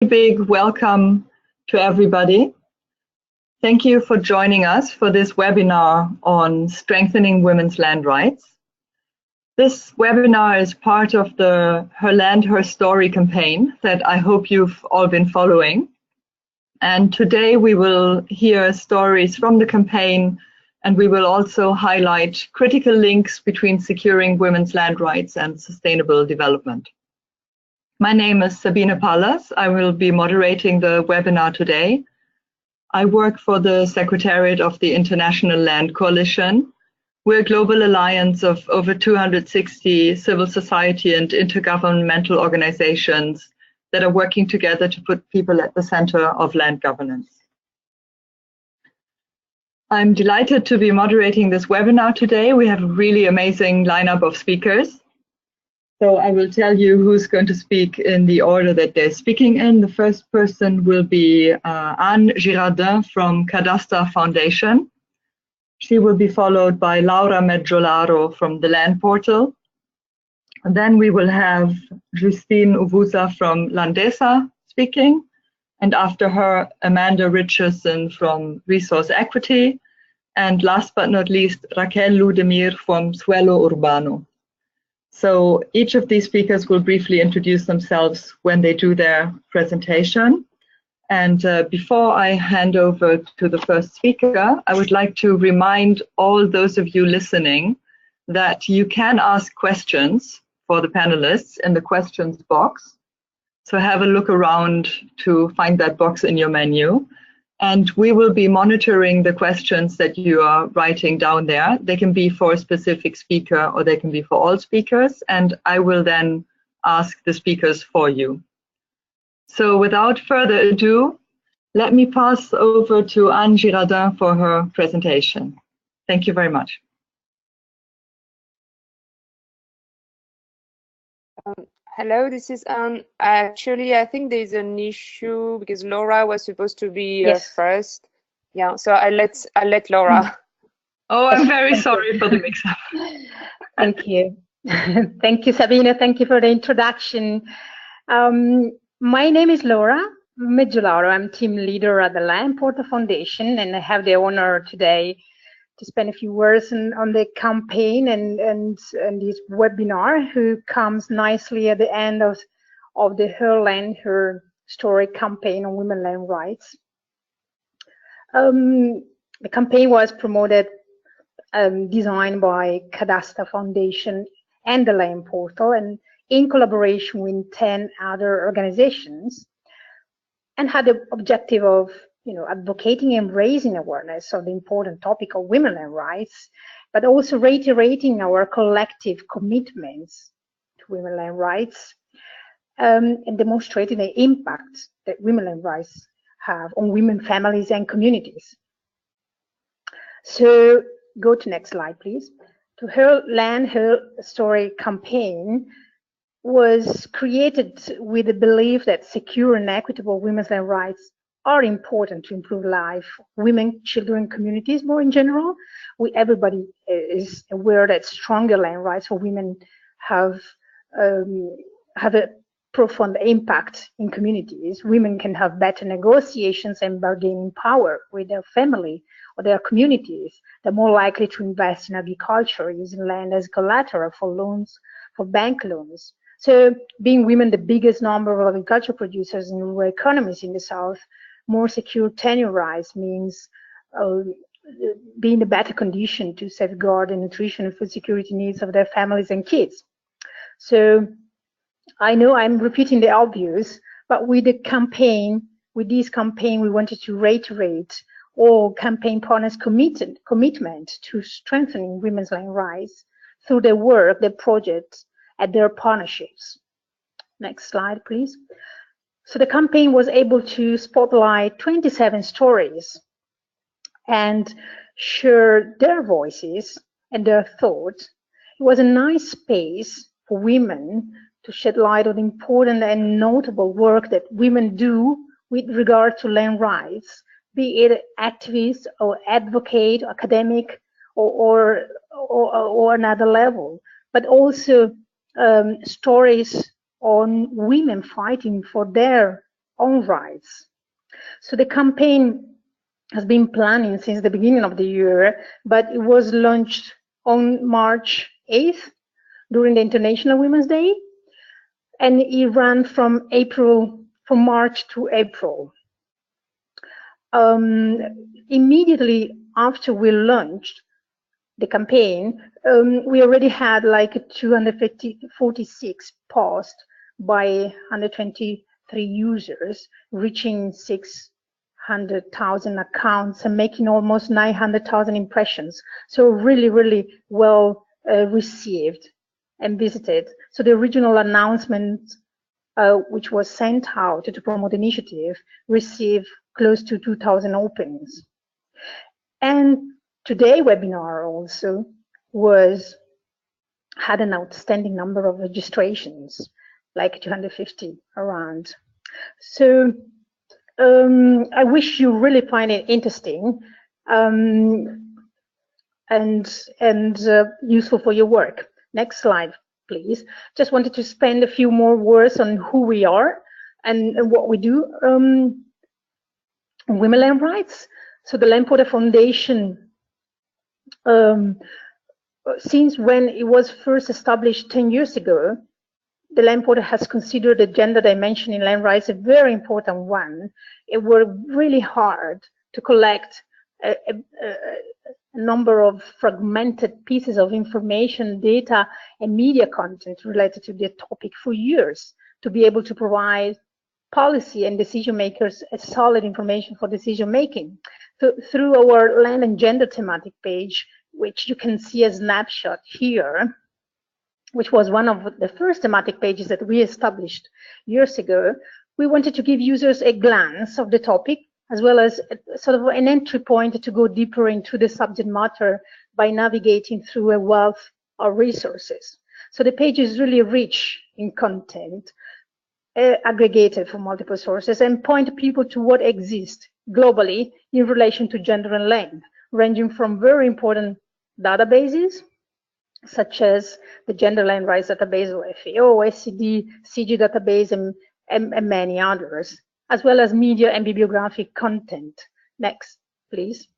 big welcome to everybody. Thank you for joining us for this webinar on strengthening women's land rights. This webinar is part of the Her Land, Her Story campaign that I hope you've all been following. And today we will hear stories from the campaign, and we will also highlight critical links between securing women's land rights and sustainable development. My name is Sabine Pallas. I will be moderating the webinar today. I work for the Secretariat of the International Land Coalition. We're a global alliance of over 260 civil society and intergovernmental organizations that are working together to put people at the center of land governance. I'm delighted to be moderating this webinar today. We have a really amazing lineup of speakers. So I will tell you who's going to speak in the order that they're speaking in. The first person will be Girardin from Cadasta Foundation. She will be followed by Laura Meggiolaro from the Land Portal. And then we will have Justine Uvuza from Landesa speaking. And after her, Amanda Richardson from Resource Equity. And last but not least, Raquel Ludermir from Suelo, Urbano. So each of these speakers will briefly introduce themselves when they do their presentation. And before I hand over to the first speaker, I would like to remind all those of you listening that you can ask questions for the panelists in the questions box. So have a look around to find that box in your menu. And we will be monitoring the questions that you are writing down there. They can be for a specific speaker or they can be for all speakers. And I will then ask the speakers for you. So without further ado, let me pass over to Anne Girardin for her presentation. Thank you very much. Hello, this is Anne. Actually, I think there's an issue because Laura was supposed to be first. Yeah, so I'll let Laura. Oh, I'm very sorry for the mix-up. Thank you. Thank you, Sabine. Thank you for the introduction. My name is Laura Meggiolaro. I'm team leader at the Land Portal Foundation, and I have the honor today to spend a few words on the campaign and this webinar, who comes nicely at the end of the Her Land, Her Story campaign on women land rights. The campaign was promoted, designed by Cadasta Foundation and the Land Portal, and in collaboration with 10 other organizations, and had the objective of advocating and raising awareness of the important topic of women land rights, but also reiterating our collective commitments to women land rights, and demonstrating the impact that women land rights have on women, families, and communities. So go to next slide, please. To Her Land, Her Story campaign was created with the belief that secure and equitable women's land rights are important to improve life, women, children, communities more in general. Everybody is aware that stronger land rights for women have a profound impact in communities. Women can have better negotiations and bargaining power with their family or their communities. They're more likely to invest in agriculture, using land as collateral for loans, for bank loans. So being women the biggest number of agricultural producers in rural economies in the South, more secure tenure rights means being in a better condition to safeguard the nutrition and food security needs of their families and kids. So I know I'm repeating the obvious, but with this campaign, we wanted to reiterate all campaign partners' commitment to strengthening women's land rights through their work, their projects, and their partnerships. Next slide, please. So the campaign was able to spotlight 27 stories and share their voices and their thoughts. It was a nice space for women to shed light on the important and notable work that women do with regard to land rights, be it activist or advocate, academic, or another level, but also stories on women fighting for their own rights. So the campaign has been planning since the beginning of the year, but it was launched on March 8th during the International Women's Day, and it ran from March to April. Immediately after we launched the campaign, we already had like 246 posts by 123 users, reaching 600,000 accounts and making almost 900,000 impressions. So really, really well received and visited. So the original announcement, which was sent out to promote the initiative, received close to 2,000 openings. And today's webinar also had an outstanding number of registrations, like 250 around. So I wish you really find it interesting and useful for your work. Next slide, please. Just wanted to spend a few more words on who we are and what we do. Women Land Rights. So the Land Porter Foundation, since when it was first established 10 years ago, the Land Porter has considered the gender dimension in land rights a very important one. It worked really hard to collect a number of fragmented pieces of information, data, and media content related to the topic for years to be able to provide policy and decision makers a solid information for decision making. So through our land and gender thematic page, which you can see a snapshot here, which was one of the first thematic pages that we established years ago, we wanted to give users a glance of the topic, as well as sort of an entry point to go deeper into the subject matter by navigating through a wealth of resources. So the page is really rich in content, aggregated from multiple sources, and point people to what exists globally in relation to gender and land, ranging from very important databases, such as the Gender Land Rights Database, or FAO, SCD, CG database, and many others, as well as media and bibliographic content. Next, please.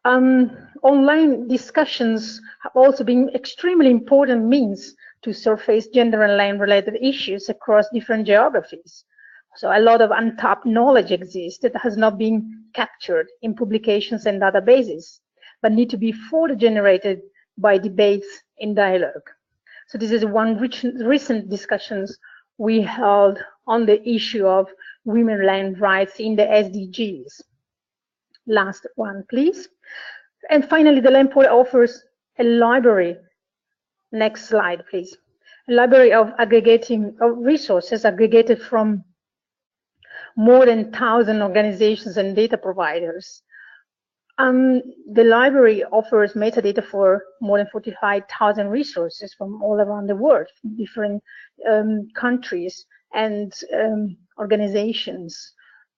Online discussions have also been extremely important means to surface gender and land related issues across different geographies. So a lot of untapped knowledge exists that has not been captured in publications and databases, but need to be further generated by debates and dialogue. So this is one recent discussions we held on the issue of women land rights in the SDGs. Last one, please. And finally, the Land Porter offers a library. Next slide, please. A library of resources aggregated from more than 1,000 organizations and data providers. The library offers metadata for more than 45,000 resources from all around the world, from different countries and organizations,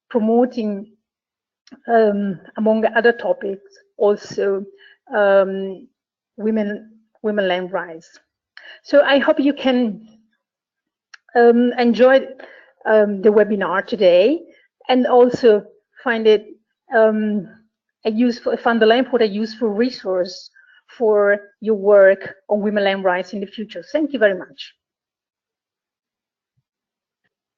promoting, among other topics, also women land rights. So I hope you can enjoy the webinar today, and also find it find the Land Porter a useful resource for your work on women land rights in the future. Thank you very much.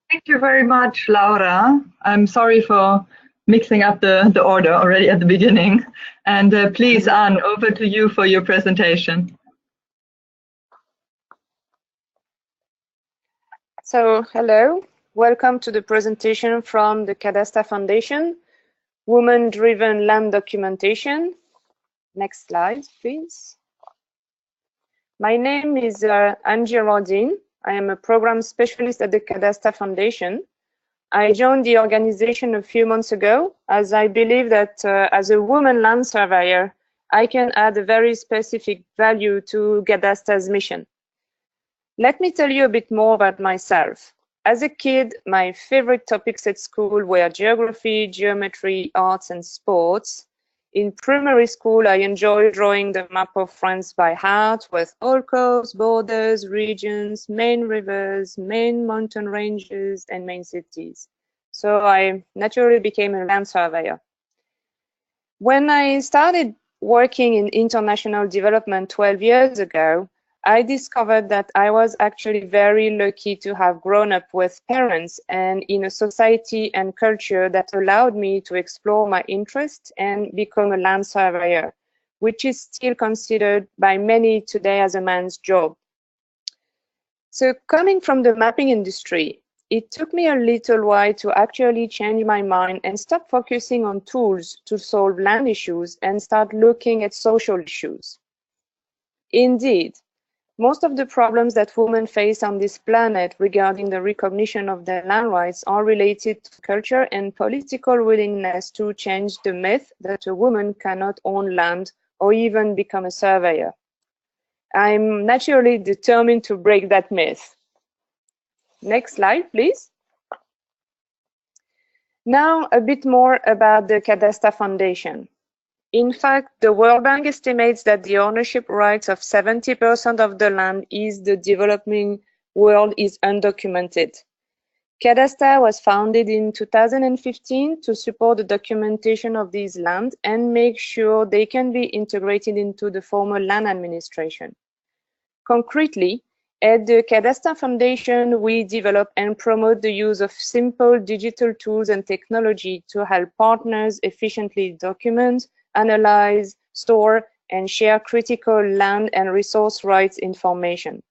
Thank you very much, Laura. I'm sorry for mixing up the order already at the beginning. And please, Anne, over to you for your presentation. So, hello. Welcome to the presentation from the Cadasta Foundation, Women-Driven Land Documentation. Next slide, please. My name is Anne Girardin. I am a program specialist at the Cadasta Foundation. I joined the organization a few months ago, as I believe that as a woman land surveyor, I can add a very specific value to Cadasta's mission. Let me tell you a bit more about myself. As a kid, my favorite topics at school were geography, geometry, arts, and sports. In primary school, I enjoyed drawing the map of France by heart, with all coasts, borders, regions, main rivers, main mountain ranges, and main cities. So I naturally became a land surveyor. When I started working in international development 12 years ago, I discovered that I was actually very lucky to have grown up with parents and in a society and culture that allowed me to explore my interests and become a land surveyor, which is still considered by many today as a man's job. So coming from the mapping industry, it took me a little while to actually change my mind and stop focusing on tools to solve land issues and start looking at social issues. Indeed, most of the problems that women face on this planet regarding the recognition of their land rights are related to culture and political willingness to change the myth that a woman cannot own land or even become a surveyor. I'm naturally determined to break that myth. Next slide, please. Now, a bit more about the Cadasta Foundation. In fact, the World Bank estimates that the ownership rights of 70% of the land in the developing world is undocumented. Cadasta was founded in 2015 to support the documentation of these lands and make sure they can be integrated into the formal land administration. Concretely, at the Cadasta Foundation, we develop and promote the use of simple digital tools and technology to help partners efficiently document, analyze, store, and share critical land and resource rights information.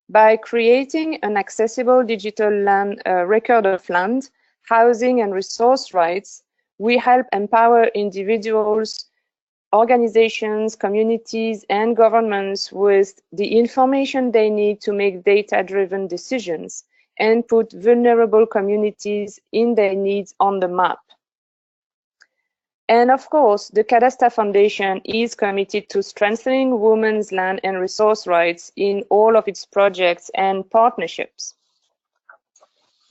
By creating an accessible digital land record of land, housing, and resource rights, we help empower individuals, organizations, communities, and governments with the information they need to make data-driven decisions and put vulnerable communities in their needs on the map. And of course, the Cadasta Foundation is committed to strengthening women's land and resource rights in all of its projects and partnerships.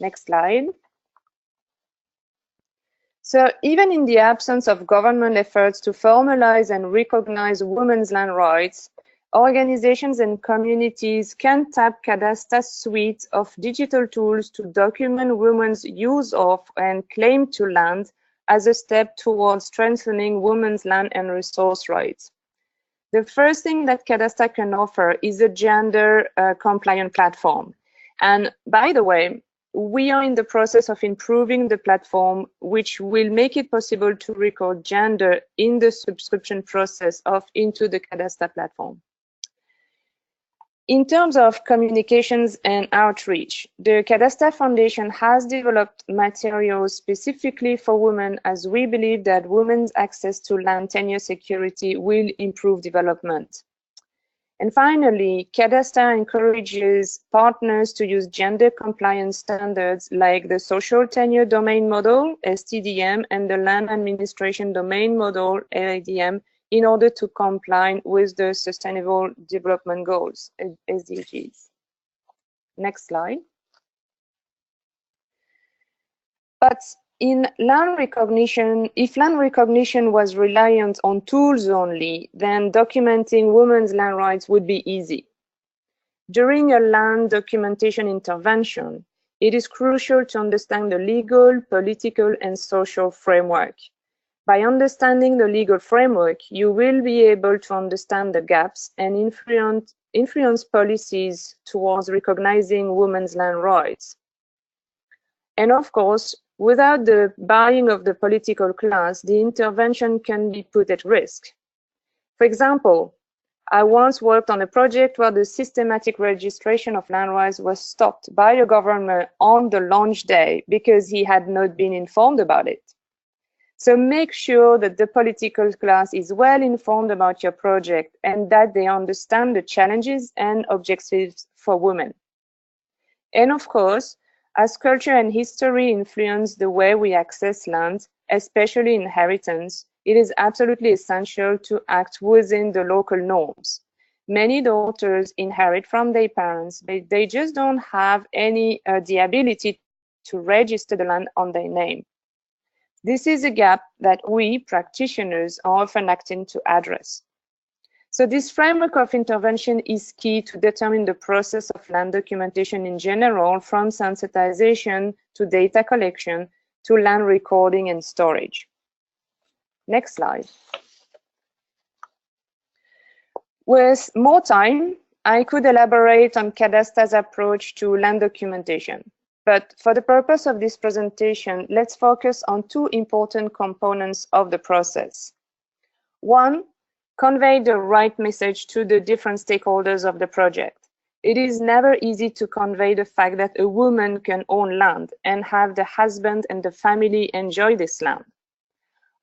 Next slide. So even in the absence of government efforts to formalize and recognize women's land rights, organizations and communities can tap Cadasta's suite of digital tools to document women's use of and claim to land as a step towards strengthening women's land and resource rights. The first thing that Cadasta can offer is a gender compliant platform. And by the way, we are in the process of improving the platform, which will make it possible to record gender in the subscription process into the Cadasta platform. In terms of communications and outreach, the Cadasta Foundation has developed materials specifically for women, as we believe that women's access to land tenure security will improve development. And finally, Cadasta encourages partners to use gender compliance standards like the Social Tenure Domain Model, STDM, and the Land Administration Domain Model, LADM, in order to comply with the Sustainable Development Goals, SDGs. Next slide. But in land recognition, if land recognition was reliant on tools only, then documenting women's land rights would be easy. During a land documentation intervention, it is crucial to understand the legal, political, and social framework. By understanding the legal framework, you will be able to understand the gaps and influence policies towards recognizing women's land rights. And of course, without the buy-in of the political class, the intervention can be put at risk. For example, I once worked on a project where the systematic registration of land rights was stopped by a governor on the launch day because he had not been informed about it. So make sure that the political class is well informed about your project and that they understand the challenges and objectives for women. And of course, as culture and history influence the way we access land, especially inheritance, it is absolutely essential to act within the local norms. Many daughters inherit from their parents, but they just don't have the ability to register the land on their name. This is a gap that we practitioners are often acting to address. So this framework of intervention is key to determine the process of land documentation in general, from sensitization to data collection to land recording and storage. Next slide. With more time, I could elaborate on Cadasta's approach to land documentation. But for the purpose of this presentation, let's focus on two important components of the process. One, convey the right message to the different stakeholders of the project. It is never easy to convey the fact that a woman can own land and have the husband and the family enjoy this land.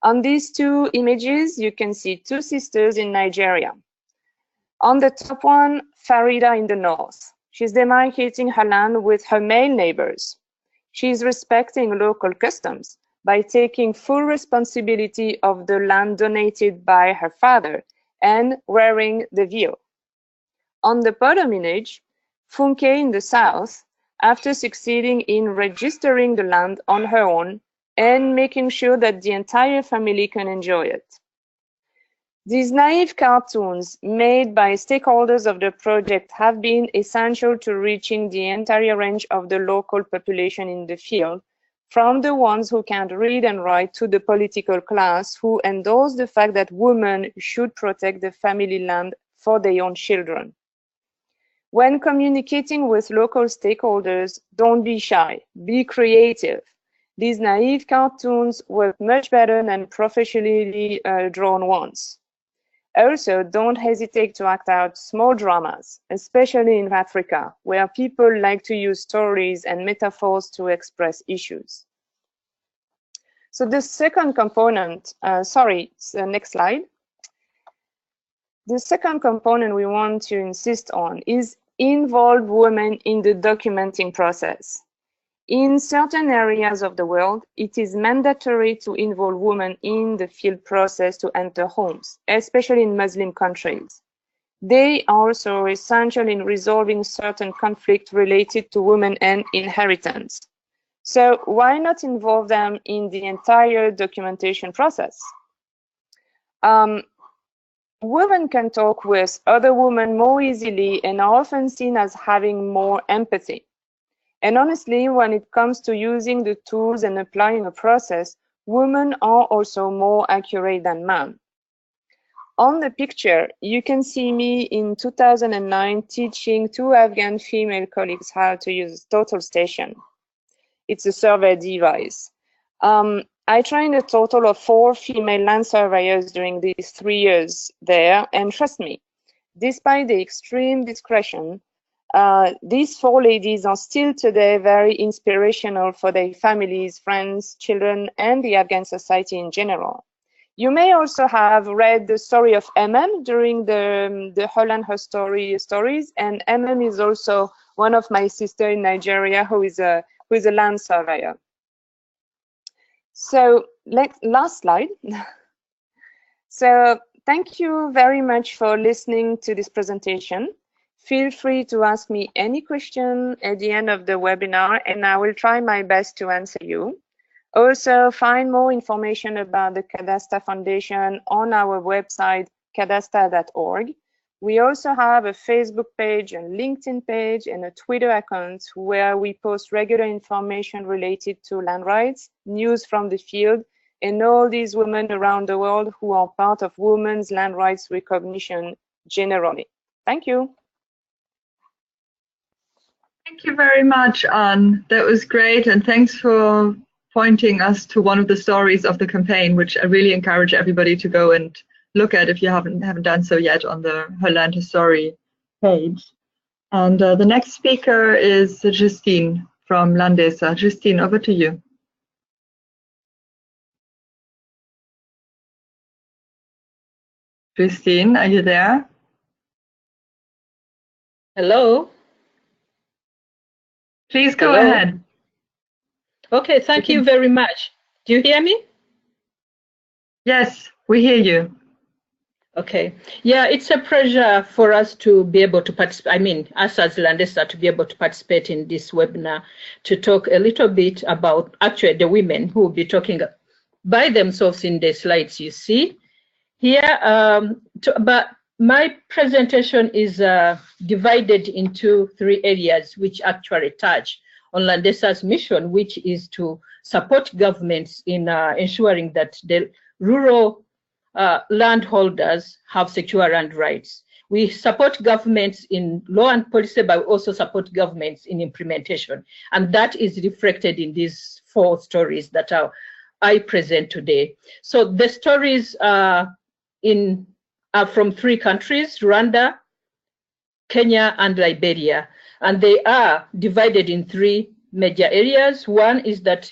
On these two images, you can see two sisters in Nigeria. On the top one, Farida in the north. She's demarcating her land with her male neighbors. She's respecting local customs by taking full responsibility of the land donated by her father and wearing the veil. On the bottom image, Funke in the south, after succeeding in registering the land on her own and making sure that the entire family can enjoy it. These naive cartoons made by stakeholders of the project have been essential to reaching the entire range of the local population in the field, from the ones who can't read and write to the political class who endorse the fact that women should protect the family land for their own children. When communicating with local stakeholders, don't be shy, be creative. These naive cartoons work much better than professionally drawn ones. Also, don't hesitate to act out small dramas, especially in Africa, where people like to use stories and metaphors to express issues. So the second component, next slide. The second component we want to insist on is involve women in the documenting process. In certain areas of the world, it is mandatory to involve women in the field process to enter homes, especially in Muslim countries. They are also essential in resolving certain conflicts related to women and inheritance. So why not involve them in the entire documentation process? Women can talk with other women more easily and are often seen as having more empathy. And honestly, when it comes to using the tools and applying a process, women are also more accurate than men. On the picture, you can see me in 2009 teaching two Afghan female colleagues how to use Total Station. It's a survey device. I trained a total of 4 female land surveyors during these 3 years there, and trust me, despite the extreme discretion, these 4 ladies are still today very inspirational for their families, friends, children, and the Afghan society in general. You may also have read the story of MM during the Holland Her stories, and MM is also one of my sisters in Nigeria who is a land surveyor. So last slide. So thank you very much for listening to this presentation. Feel free to ask me any question at the end of the webinar, and I will try my best to answer you. Also, find more information about the Cadasta Foundation on our website, cadasta.org. We also have a Facebook page, a LinkedIn page, and a Twitter account where we post regular information related to land rights, news from the field, and all these women around the world who are part of women's land rights recognition generally. Thank you. Thank you very much, Anne. That was great, and thanks for pointing us to one of the stories of the campaign, which I really encourage everybody to go and look at if you haven't done so yet on the Holland History page. And the next speaker is Justine from Landesa. Justine, over to you. Justine, are you there? Hello. Please go ahead. Okay, thank you very much. Do you hear me? Yes, we hear you. Okay. Yeah, it's a pleasure for us to be able to participate, I mean, us as Landesa to be able to participate in this webinar to talk a little bit about actually the women who will be talking by themselves in the slides you see here. But my presentation is divided into 3 areas which actually touch on Landesa's mission, which is to support governments in ensuring that the rural landholders have secure land rights. We support governments in law and policy, but we also support governments in implementation. And that is reflected in these 4 stories that I present today. So the stories are from 3 countries, Rwanda, Kenya, and Liberia. And they are divided in 3 major areas. One is that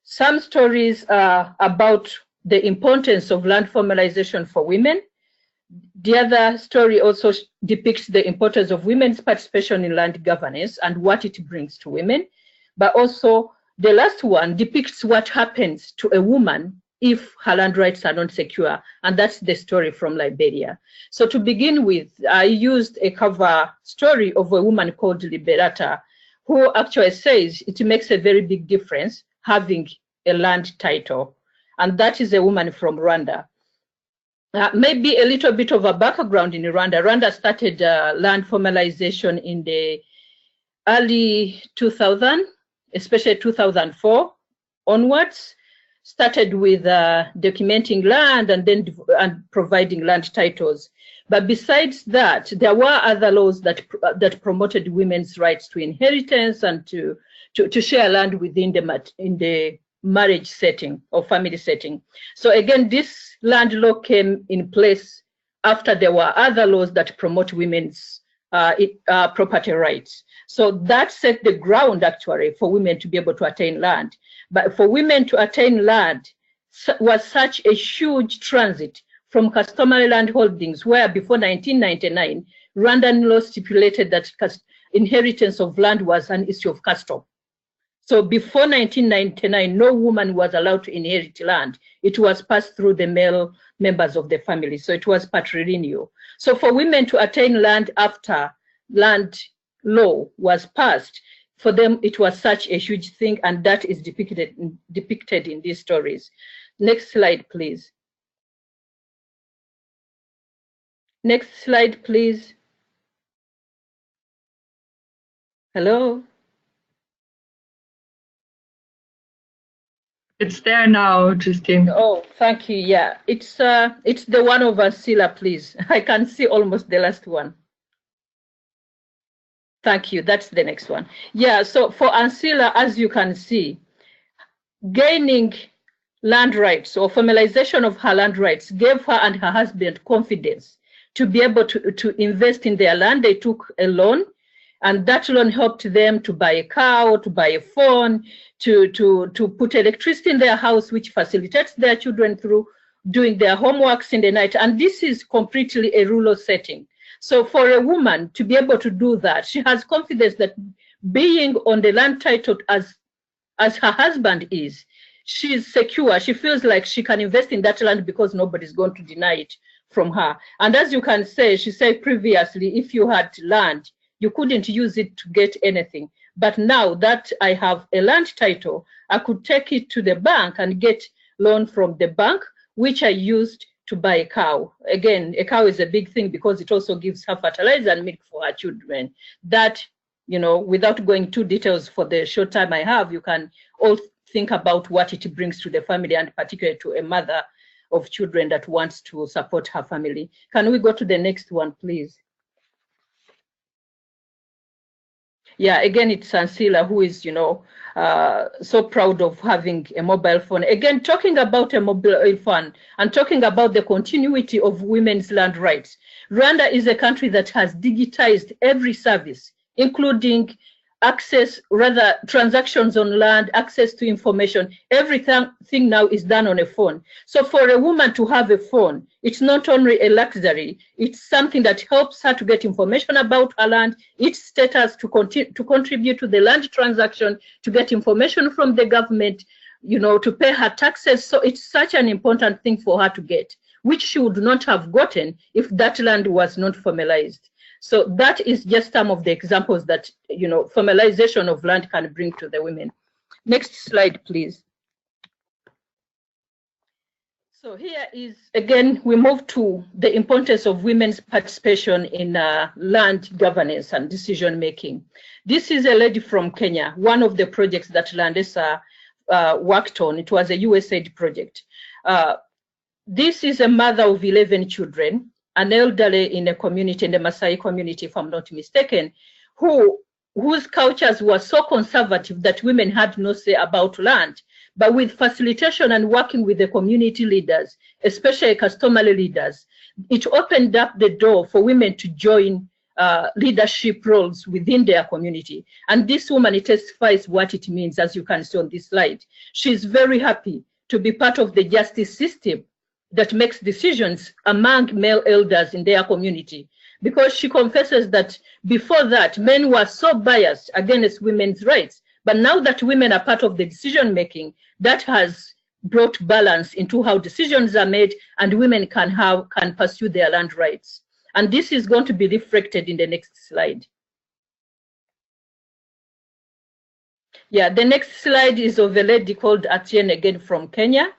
some stories are about the importance of land formalization for women. The other story also depicts the importance of women's participation in land governance and what it brings to women. But also, the last one depicts what happens to a woman if her land rights are not secure, and that's the story from Liberia. So to begin with, I used a cover story of a woman called Liberator, who actually says it makes a very big difference having a land title, and that is a woman from Rwanda. Maybe a little bit of a background in Rwanda. Rwanda started land formalization in the early 2000s, especially 2004 onwards. Started with documenting land and then providing land titles. But besides that, there were other laws that promoted women's rights to inheritance and to share land within the marriage setting or family setting. So again, this land law came in place after there were other laws that promote women's property rights. So that set the ground actually for women to be able to attain land. But for women to attain land was such a huge transit from customary land holdings, where before 1999, Rwandan law stipulated that inheritance of land was an issue of custom. So before 1999, no woman was allowed to inherit land. It was passed through the male members of the family. So it was patrilineal. So for women to attain land after land law was passed, for them it was such a huge thing, and that is depicted in these stories. Next slide, please. Next slide, please. Hello? It's there now, Justine. Oh, thank you. Yeah, it's the one of Ancilla, please. I can see almost the last one. Thank you. That's the next one. Yeah, so for Ancilla, as you can see, gaining land rights or formalization of her land rights gave her and her husband confidence to be able to invest in their land. They took a loan, and that loan helped them to buy a car, to buy a phone, to put electricity in their house, which facilitates their children through doing their homeworks in the night. And this is completely a rural setting. So for a woman to be able to do that, she has confidence that being on the land title as her husband is, she's secure. She feels like she can invest in that land because nobody's going to deny it from her. And as you can say, she said previously, if you had land, you couldn't use it to get anything. But now that I have a land title, I could take it to the bank and get loan from the bank, which I used to buy a cow. Again, a cow is a big thing because it also gives her fertilizer and milk for her children. That, you know, without going into details for the short time I have, you can all think about what it brings to the family, and particularly to a mother of children that wants to support her family. Can we go to the next one, please? Yeah, again, it's Ancilla, who is, you know, so proud of having a mobile phone. Again, talking about a mobile phone and talking about the continuity of women's land rights. Rwanda is a country that has digitized every service, including access, rather transactions on land, access to information. Everything now is done on a phone. So for a woman to have a phone, it's not only a luxury, it's something that helps her to get information about her land, its status, to contribute to the land transaction, to get information from the government, you know, to pay her taxes. So it's such an important thing for her to get, which she would not have gotten if that land was not formalized. So that is just some of the examples that, you know, formalization of land can bring to the women. Next slide, please. So here is, again, we move to the importance of women's participation in land governance and decision making. This is a lady from Kenya, one of the projects that Landesa worked on. It was a USAID project. This is a mother of 11 children, an elderly in a community, in the Maasai community, if I'm not mistaken, whose cultures were so conservative that women had no say about land. But with facilitation and working with the community leaders, especially customary leaders, it opened up the door for women to join leadership roles within their community. And this woman, it testifies what it means, as you can see on this slide. She's very happy to be part of the justice system that makes decisions among male elders in their community, because she confesses that before that, men were so biased against women's rights. But now that women are part of the decision making, that has brought balance into how decisions are made, and women can pursue their land rights. And this is going to be reflected in the next slide. Yeah, the next slide is of a lady called Atieno, again from Kenya.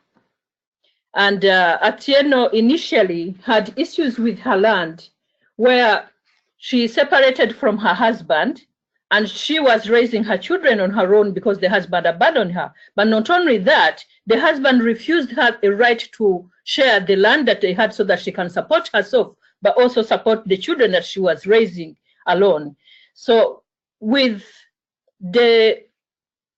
And Atieno initially had issues with her land, where she separated from her husband, and she was raising her children on her own because the husband abandoned her. But not only that, the husband refused her a right to share the land that they had so that she can support herself, but also support the children that she was raising alone. So with the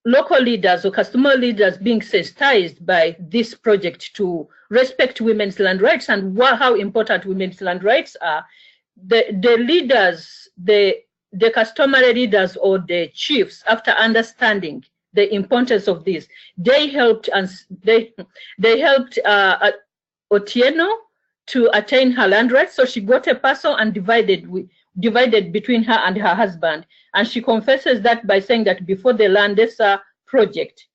local leaders or customer leaders being sensitized by this project to respect women's land rights and how important women's land rights are, the leaders, the customary leaders or the chiefs, after understanding the importance of this, they helped Otieno to attain her land rights. So she got a parcel and divided between her and her husband. And she confesses that by saying that before the Landesa project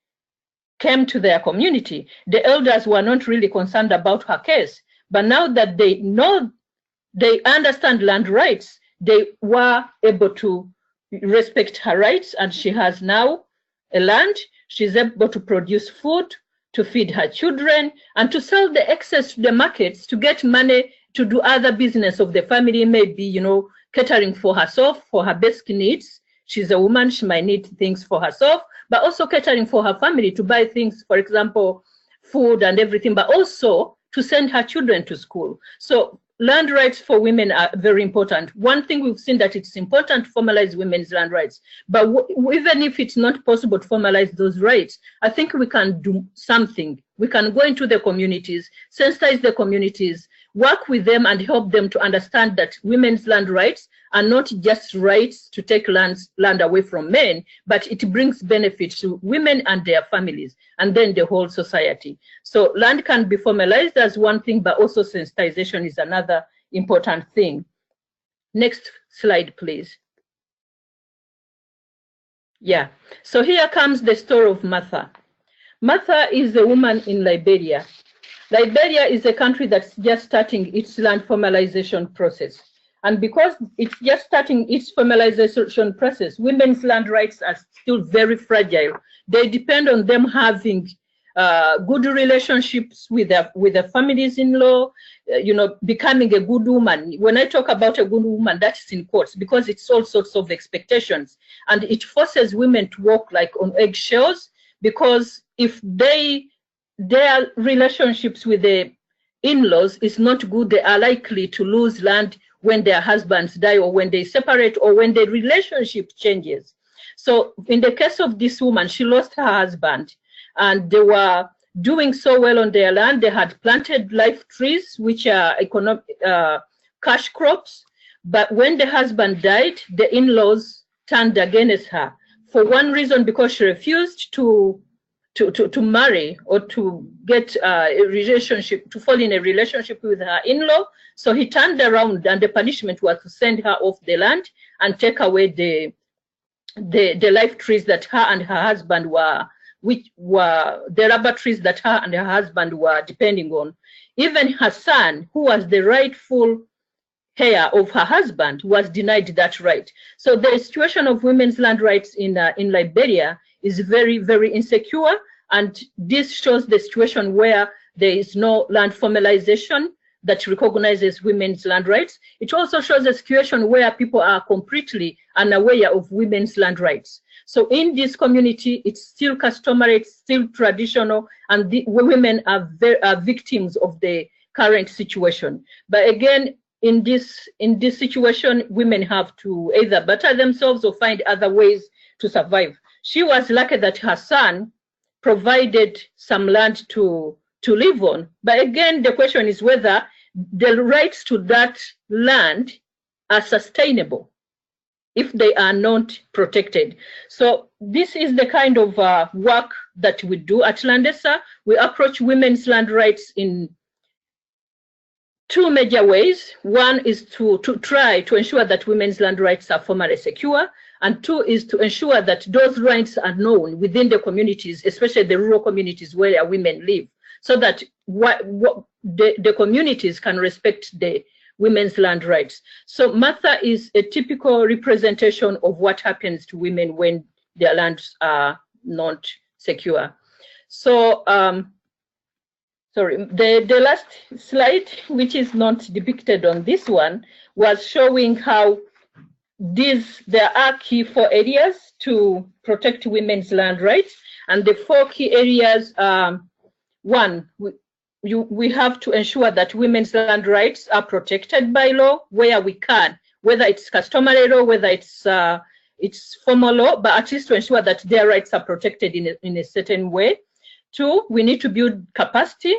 came to their community, the elders were not really concerned about her case. But now that they know, they understand land rights, they were able to respect her rights, and she has now a land. She's able to produce food, to feed her children, and to sell the excess to the markets to get money to do other business of the family, maybe, you know, catering for herself, for her basic needs. She's a woman, she might need things for herself, but also catering for her family to buy things, for example, food and everything, but also to send her children to school. So land rights for women are very important. One thing we've seen that it's important to formalize women's land rights, but even if it's not possible to formalize those rights, I think we can do something. We can go into the communities, sensitize the communities, work with them and help them to understand that women's land rights are not just rights to take land away from men, but it brings benefits to women and their families, and then the whole society. So land can be formalized as one thing, but also sensitization is another important thing. Next slide, please. Yeah, so here comes the story of Martha. Martha is a woman in Liberia. Liberia is a country that's just starting its land formalization process. And because it's just starting its formalization process, women's land rights are still very fragile. They depend on them having good relationships with their families-in-law, you know, becoming a good woman. When I talk about a good woman, that's in quotes, because it's all sorts of expectations. And it forces women to walk like on eggshells, because if their relationships with the in-laws is not good, they are likely to lose land when their husbands die, or when they separate, or when the relationship changes. So in the case of this woman, she lost her husband, and they were doing so well on their land. They had planted life trees, which are cash crops. But when the husband died, the in-laws turned against her. For one reason, because she refused to marry or to get a relationship, to fall in a relationship with her in-law. So he turned around, and the punishment was to send her off the land and take away the life trees that her and her husband were, which were the rubber trees that her and her husband were depending on. Even her son, who was the rightful heir of her husband, was denied that right. So the situation of women's land rights in Liberia is very, very insecure. And this shows the situation where there is no land formalization that recognizes women's land rights. It also shows a situation where people are completely unaware of women's land rights. So in this community, it's still customary, it's still traditional, and the women are victims of the current situation. But again, in this situation, women have to either better themselves or find other ways to survive. She was lucky that her son provided some land to live on. But again, the question is whether the rights to that land are sustainable if they are not protected. So this is the kind of work that we do at Landesa. We approach women's land rights in two major ways. One is to try to ensure that women's land rights are formally secure, and two is to ensure that those rights are known within the communities, especially the rural communities where women live, so that the communities can respect the women's land rights. So Martha is a typical representation of what happens to women when their lands are not secure. So, sorry, the last slide, which is not depicted on this one, was showing how there are key 4 areas to protect women's land rights. And the 4 key areas, one, we have to ensure that women's land rights are protected by law where we can, whether it's customary law, whether it's formal law, but at least to ensure that their rights are protected in a certain way. 2, we need to build capacity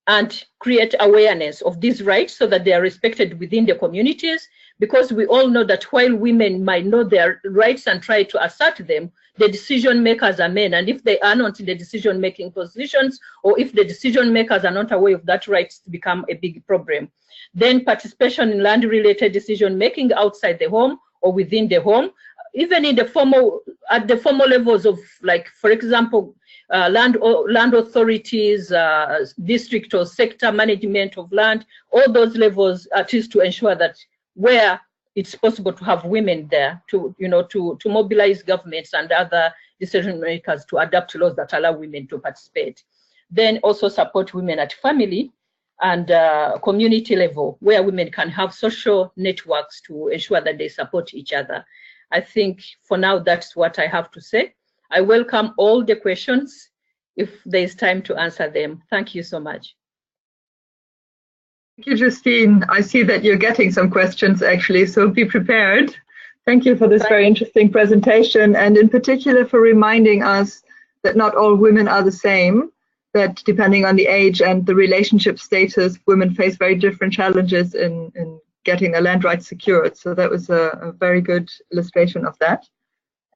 and create awareness of these rights so that they are respected within the communities, because we all know that while women might know their rights and try to assert them, the decision makers are men, and if they are not in the decision making positions, or if the decision makers are not aware of that rights, to become a big problem. Then participation in land related decision making outside the home or within the home, even in the formal levels of, like, for example, land authorities, district or sector management of land, all those levels, at least to ensure that where it's possible to have women there to mobilize governments and other decision makers to adapt laws that allow women to participate. Then also support women at family and community level, where women can have social networks to ensure that they support each other. I think for now, that's what I have to say. I welcome all the questions if there's time to answer them. Thank you so much. Thank you, Justine. I see that you're getting some questions actually, so be prepared. Thank you for this very interesting presentation, and in particular for reminding us that not all women are the same, that depending on the age and the relationship status, women face very different challenges in getting their land rights secured. So that was a very good illustration of that.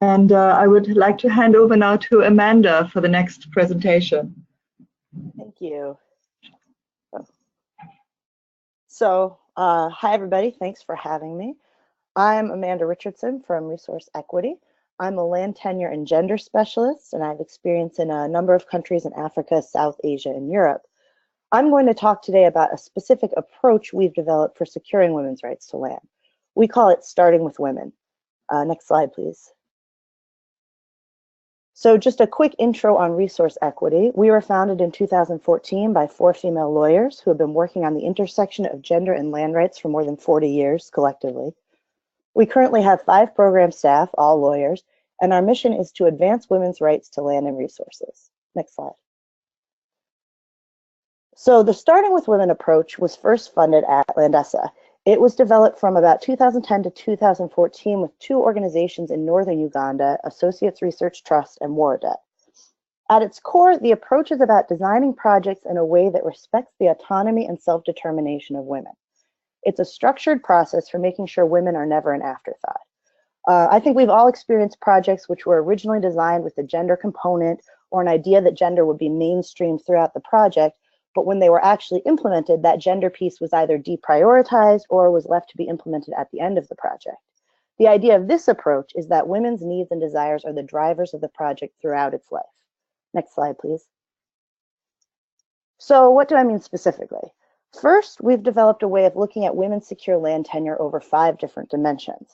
And I would like to hand over now to Amanda for the next presentation. Thank you. So, hi everybody, thanks for having me. I'm Amanda Richardson from Resource Equity. I'm a land tenure and gender specialist, and I have experience in a number of countries in Africa, South Asia, and Europe. I'm going to talk today about a specific approach we've developed for securing women's rights to land. We call it Starting with Women. Next slide, please. So just a quick intro on Resource Equity. We were founded in 2014 by 4 female lawyers who have been working on the intersection of gender and land rights for more than 40 years collectively. We currently have 5 program staff, all lawyers, and our mission is to advance women's rights to land and resources. Next slide. So the Starting with Women approach was first funded at Landesa. It was developed from about 2010 to 2014 with 2 organizations in northern Uganda, Associates Research Trust and Waradet. At its core, the approach is about designing projects in a way that respects the autonomy and self-determination of women. It's a structured process for making sure women are never an afterthought. I think we've all experienced projects which were originally designed with a gender component or an idea that gender would be mainstreamed throughout the project, but when they were actually implemented, that gender piece was either deprioritized or was left to be implemented at the end of the project. The idea of this approach is that women's needs and desires are the drivers of the project throughout its life. Next slide, please. So what do I mean specifically? First, we've developed a way of looking at women's secure land tenure over 5 different dimensions.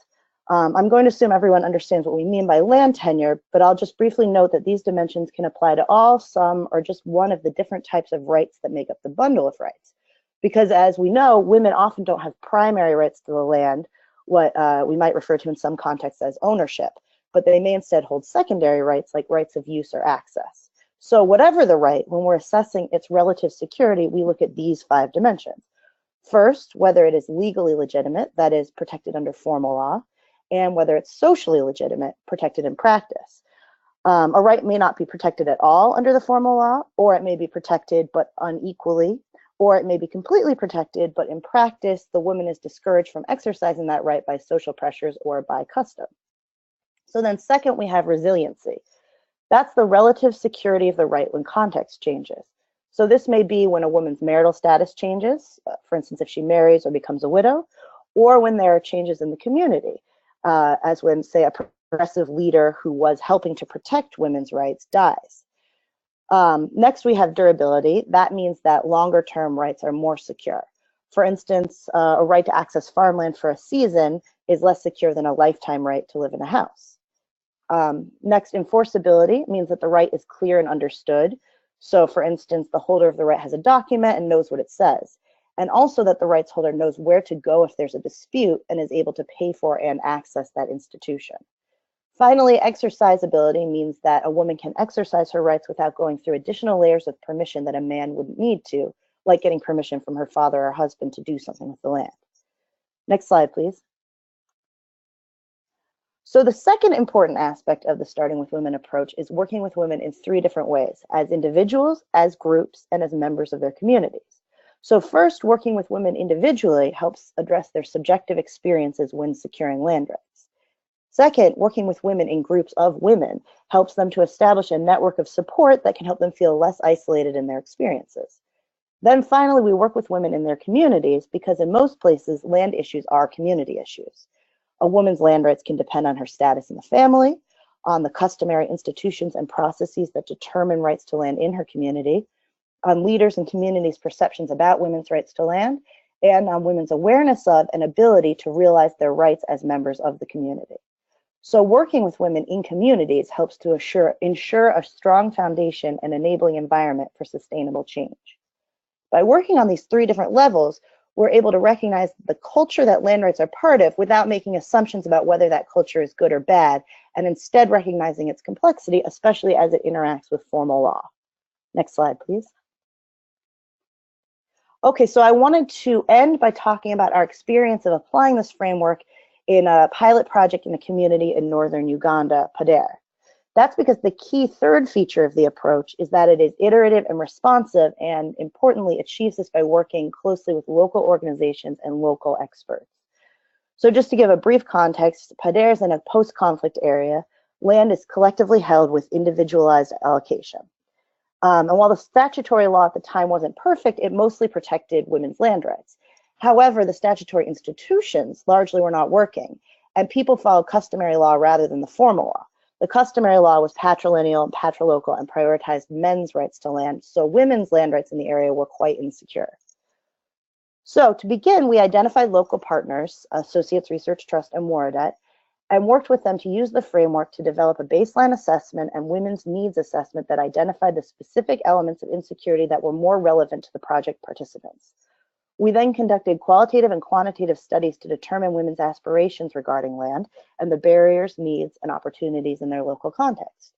I'm going to assume everyone understands what we mean by land tenure, but I'll just briefly note that these dimensions can apply to all, some, or just one of the different types of rights that make up the bundle of rights. Because as we know, women often don't have primary rights to the land, what we might refer to in some contexts as ownership, but they may instead hold secondary rights like rights of use or access. So whatever the right, when we're assessing its relative security, we look at these 5 dimensions. First, whether it is legally legitimate, that is protected under formal law, and whether it's socially legitimate, protected in practice. A right may not be protected at all under the formal law, or it may be protected but unequally, or it may be completely protected, but in practice, the woman is discouraged from exercising that right by social pressures or by custom. So then second, we have resiliency. That's the relative security of the right when context changes. So this may be when a woman's marital status changes, for instance, if she marries or becomes a widow, or when there are changes in the community, as when, say, a progressive leader who was helping to protect women's rights dies. Next, we have durability. That means that longer-term rights are more secure. For instance, a right to access farmland for a season is less secure than a lifetime right to live in a house. Next, enforceability means that the right is clear and understood. So, for instance, the holder of the right has a document and knows what it says. And also that the rights holder knows where to go if there's a dispute and is able to pay for and access that institution. Finally, exercisability means that a woman can exercise her rights without going through additional layers of permission that a man wouldn't need to, like getting permission from her father or husband to do something with the land. Next slide, please. So the second important aspect of the Starting with Women approach is working with women in 3 different ways: as individuals, as groups, and as members of their communities. So first, working with women individually helps address their subjective experiences when securing land rights. Second, working with women in groups of women helps them to establish a network of support that can help them feel less isolated in their experiences. Then finally, we work with women in their communities because in most places, land issues are community issues. A woman's land rights can depend on her status in the family, on the customary institutions and processes that determine rights to land in her community, on leaders and communities' perceptions about women's rights to land, and on women's awareness of and ability to realize their rights as members of the community. So working with women in communities helps to ensure a strong foundation and enabling environment for sustainable change. By working on these 3 different levels, we're able to recognize the culture that land rights are part of without making assumptions about whether that culture is good or bad, and instead recognizing its complexity, especially as it interacts with formal law. Next slide, please. Okay, so I wanted to end by talking about our experience of applying this framework in a pilot project in a community in northern Uganda, Padere. That's because the key 3rd feature of the approach is that it is iterative and responsive, and importantly, achieves this by working closely with local organizations and local experts. So just to give a brief context, Padere is in a post-conflict area. Land is collectively held with individualized allocation. And while the statutory law at the time wasn't perfect, it mostly protected women's land rights. However, the statutory institutions largely were not working, and people followed customary law rather than the formal law. The customary law was patrilineal and patrilocal and prioritized men's rights to land, so women's land rights in the area were quite insecure. So to begin, we identified local partners, Associates Research Trust and Waradet, and worked with them to use the framework to develop a baseline assessment and women's needs assessment that identified the specific elements of insecurity that were more relevant to the project participants. We then conducted qualitative and quantitative studies to determine women's aspirations regarding land and the barriers, needs, and opportunities in their local context.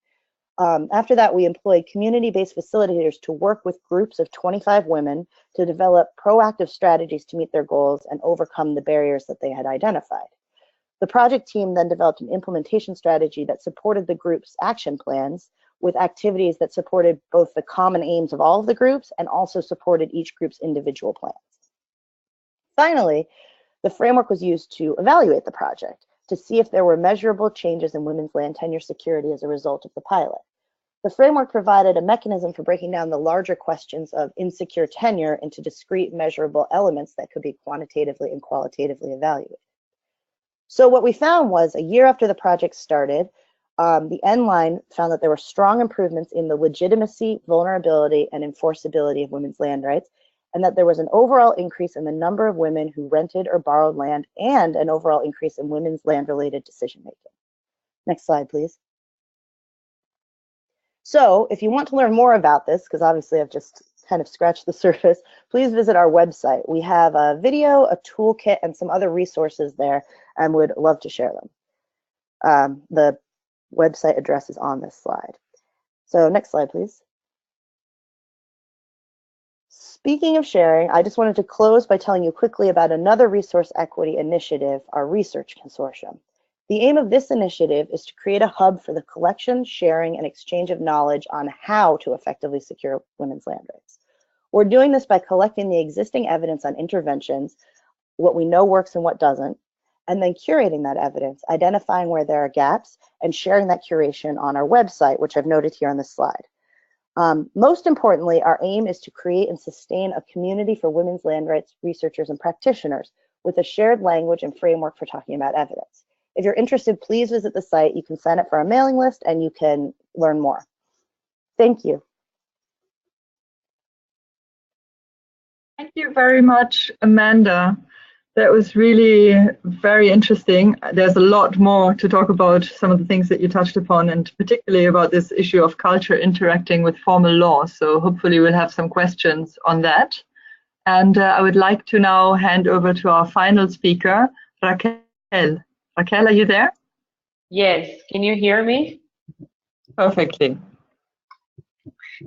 After that, we employed community-based facilitators to work with groups of 25 women to develop proactive strategies to meet their goals and overcome the barriers that they had identified. The project team then developed an implementation strategy that supported the group's action plans with activities that supported both the common aims of all of the groups and also supported each group's individual plans. Finally, the framework was used to evaluate the project to see if there were measurable changes in women's land tenure security as a result of the pilot. The framework provided a mechanism for breaking down the larger questions of insecure tenure into discrete measurable elements that could be quantitatively and qualitatively evaluated. So what we found was, a year after the project started, the end line found that there were strong improvements in the legitimacy, vulnerability, and enforceability of women's land rights, and that there was an overall increase in the number of women who rented or borrowed land and an overall increase in women's land-related decision-making. Next slide, please. So if you want to learn more about this, because obviously I've just kind of scratched the surface, please visit our website. We have a video, a toolkit, and some other resources there, and would love to share them. The website address is on this slide. So next slide, please. Speaking of sharing, I just wanted to close by telling you quickly about another resource equity initiative, our research consortium. The aim of this initiative is to create a hub for the collection, sharing, and exchange of knowledge on how to effectively secure women's land rights. We're doing this by collecting the existing evidence on interventions, what we know works and what doesn't, and then curating that evidence, identifying where there are gaps, and sharing that curation on our website, which I've noted here on this slide. Most importantly, our aim is to create and sustain a community for women's land rights researchers and practitioners with a shared language and framework for talking about evidence. If you're interested, please visit the site. You can sign up for our mailing list and you can learn more. Thank you. Thank you very much, Amanda. That was really very interesting. There's a lot more to talk about, some of the things that you touched upon, and particularly about this issue of culture interacting with formal law. So hopefully we'll have some questions on that. And I would like to now hand over to our final speaker, Raquel. Raquel, are you there? Yes, can you hear me? Perfectly.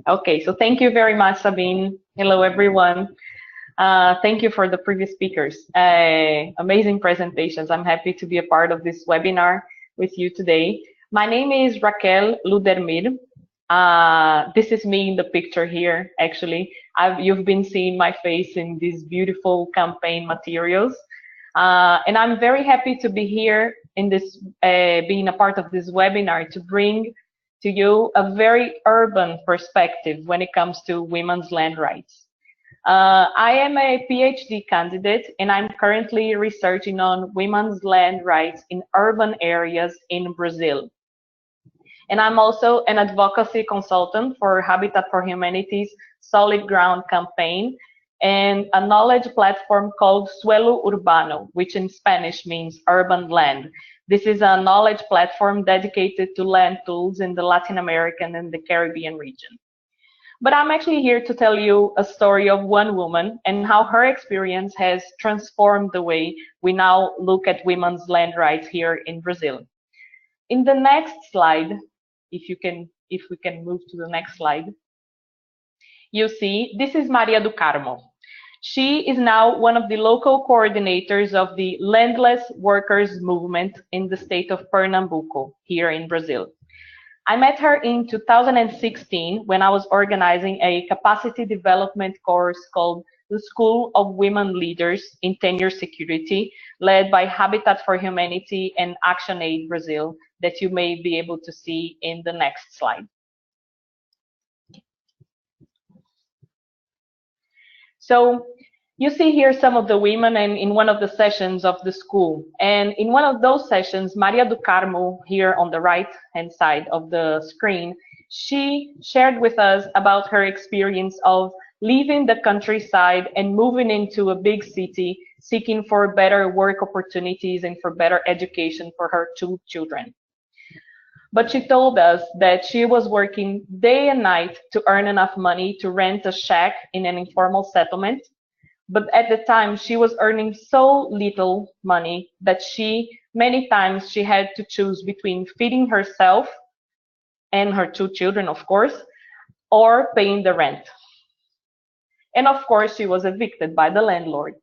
Okay, so thank you very much, Sabine. Hello, everyone. Thank you for the previous speakers. Amazing presentations. I'm happy to be a part of this webinar with you today. My name is Raquel Ludermir. This is me in the picture here, actually. You've been seeing my face in these beautiful campaign materials. And I'm very happy to be here in this, being a part of this webinar to bring to you a very urban perspective when it comes to women's land rights. I am a PhD candidate, and I'm currently researching on women's land rights in urban areas in Brazil. And I'm also an advocacy consultant for Habitat for Humanity's Solid Ground campaign and a knowledge platform called Suelo Urbano, which in Spanish means urban land. This is a knowledge platform dedicated to land tools in the Latin American and the Caribbean region. But I'm actually here to tell you a story of one woman and how her experience has transformed the way we now look at women's land rights here in Brazil. In the next slide, if we can move to the next slide, you see this is Maria do Carmo. She is now one of the local coordinators of the landless workers movement in the state of Pernambuco here in Brazil. I met her in 2016 when I was organizing a capacity development course called the School of Women Leaders in Tenure Security, led by Habitat for Humanity and ActionAid Brazil, that you may be able to see in the next slide. So you see here some of the women in one of the sessions of the school. And in one of those sessions, Maria do Carmo, here on the right-hand side of the screen, she shared with us about her experience of leaving the countryside and moving into a big city, seeking for better work opportunities and for better education for her 2 children. But she told us that she was working day and night to earn enough money to rent a shack in an informal settlement. But at the time, she was earning so little money that many times she had to choose between feeding herself and her 2 children, of course, or paying the rent. And of course, she was evicted by the landlord.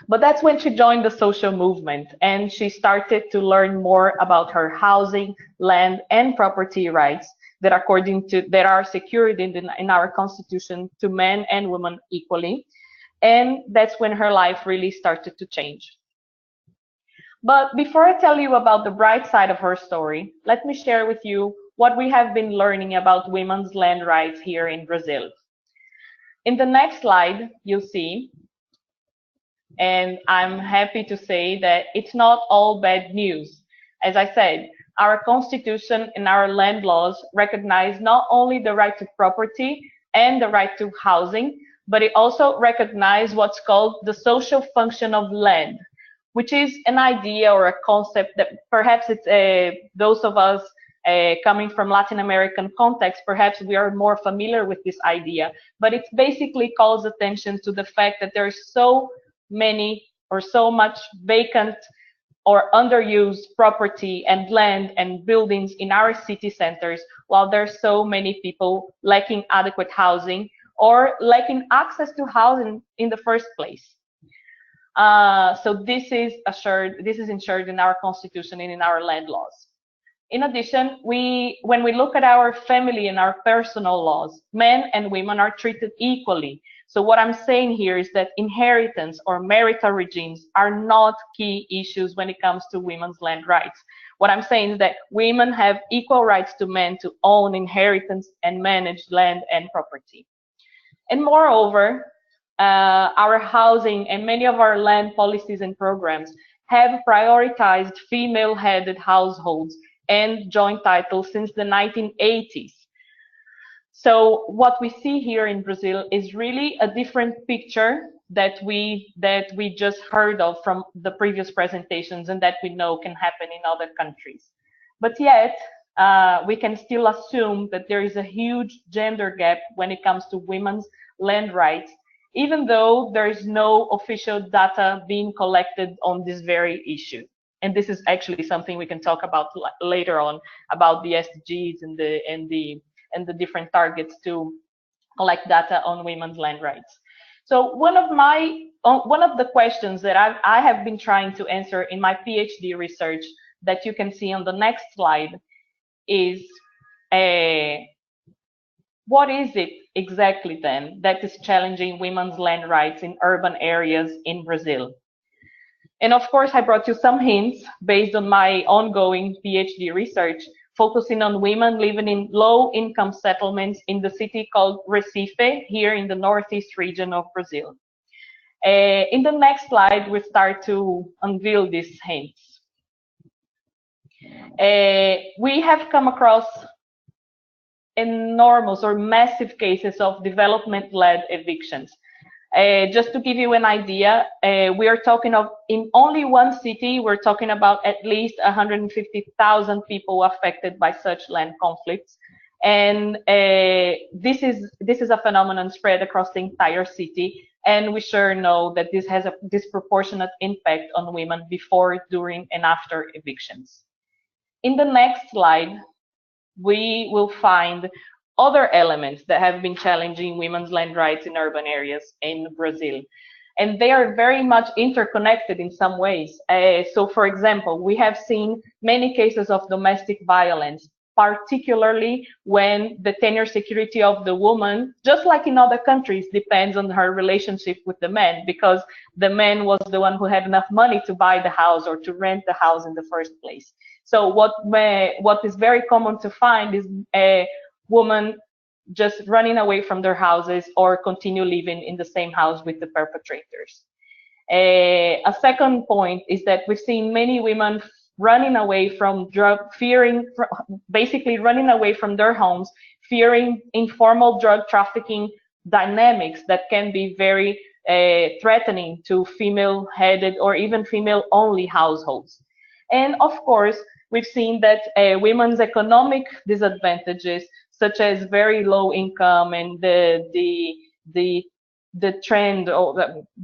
But that's when she joined the social movement, and she started to learn more about her housing, land, and property rights that are secured in our Constitution to men and women equally. And that's when her life really started to change. But before I tell you about the bright side of her story, let me share with you what we have been learning about women's land rights here in Brazil. In the next slide, you'll see, and I'm happy to say that it's not all bad news. As I said, our Constitution and our land laws recognize not only the right to property and the right to housing, but it also recognizes what's called the social function of land, which is an idea or a concept that perhaps it's those of us coming from Latin American context, perhaps we are more familiar with this idea, but it basically calls attention to the fact that there's so many or so much vacant or underused property and land and buildings in our city centers, while there's so many people lacking adequate housing or lacking access to housing in the first place. So this is ensured in our constitution and in our land laws. In addition, when we look at our family and our personal laws, men and women are treated equally. So what I'm saying here is that inheritance or marital regimes are not key issues when it comes to women's land rights. What I'm saying is that women have equal rights to men to own inheritance and manage land and property. And moreover, our housing and many of our land policies and programs have prioritized female-headed households and joint titles since the 1980s. So what we see here in Brazil is really a different picture that we just heard of from the previous presentations and that we know can happen in other countries. But yet, we can still assume that there is a huge gender gap when it comes to women's land rights, even though there is no official data being collected on this very issue. And this is actually something we can talk about later on, about the SDGs and the different targets to collect data on women's land rights. So one of the questions that I have been trying to answer in my PhD research that you can see on the next slide is, what is it exactly then that is challenging women's land rights in urban areas in Brazil? And of course, I brought you some hints based on my ongoing PhD research, focusing on women living in low-income settlements in the city called Recife, here in the northeast region of Brazil. In the next slide, we start to unveil these hints. We have come across enormous or massive cases of development-led evictions. Just to give you an idea, we are talking of, in only one city, we're talking about at least 150,000 people affected by such land conflicts. And this is a phenomenon spread across the entire city. And we sure know that this has a disproportionate impact on women before, during, and after evictions. In the next slide, we will find other elements that have been challenging women's land rights in urban areas in Brazil. And they are very much interconnected in some ways. So for example, we have seen many cases of domestic violence, particularly when the tenure security of the woman, just like in other countries, depends on her relationship with the man, because the man was the one who had enough money to buy the house or to rent the house in the first place. So what is very common to find is women just running away from their houses or continue living in the same house with the perpetrators. A second point is that we've seen many women running away from basically running away from their homes, fearing informal drug trafficking dynamics that can be very threatening to female-headed or even female-only households. And of course, we've seen that women's economic disadvantages, such as very low income and the trend, or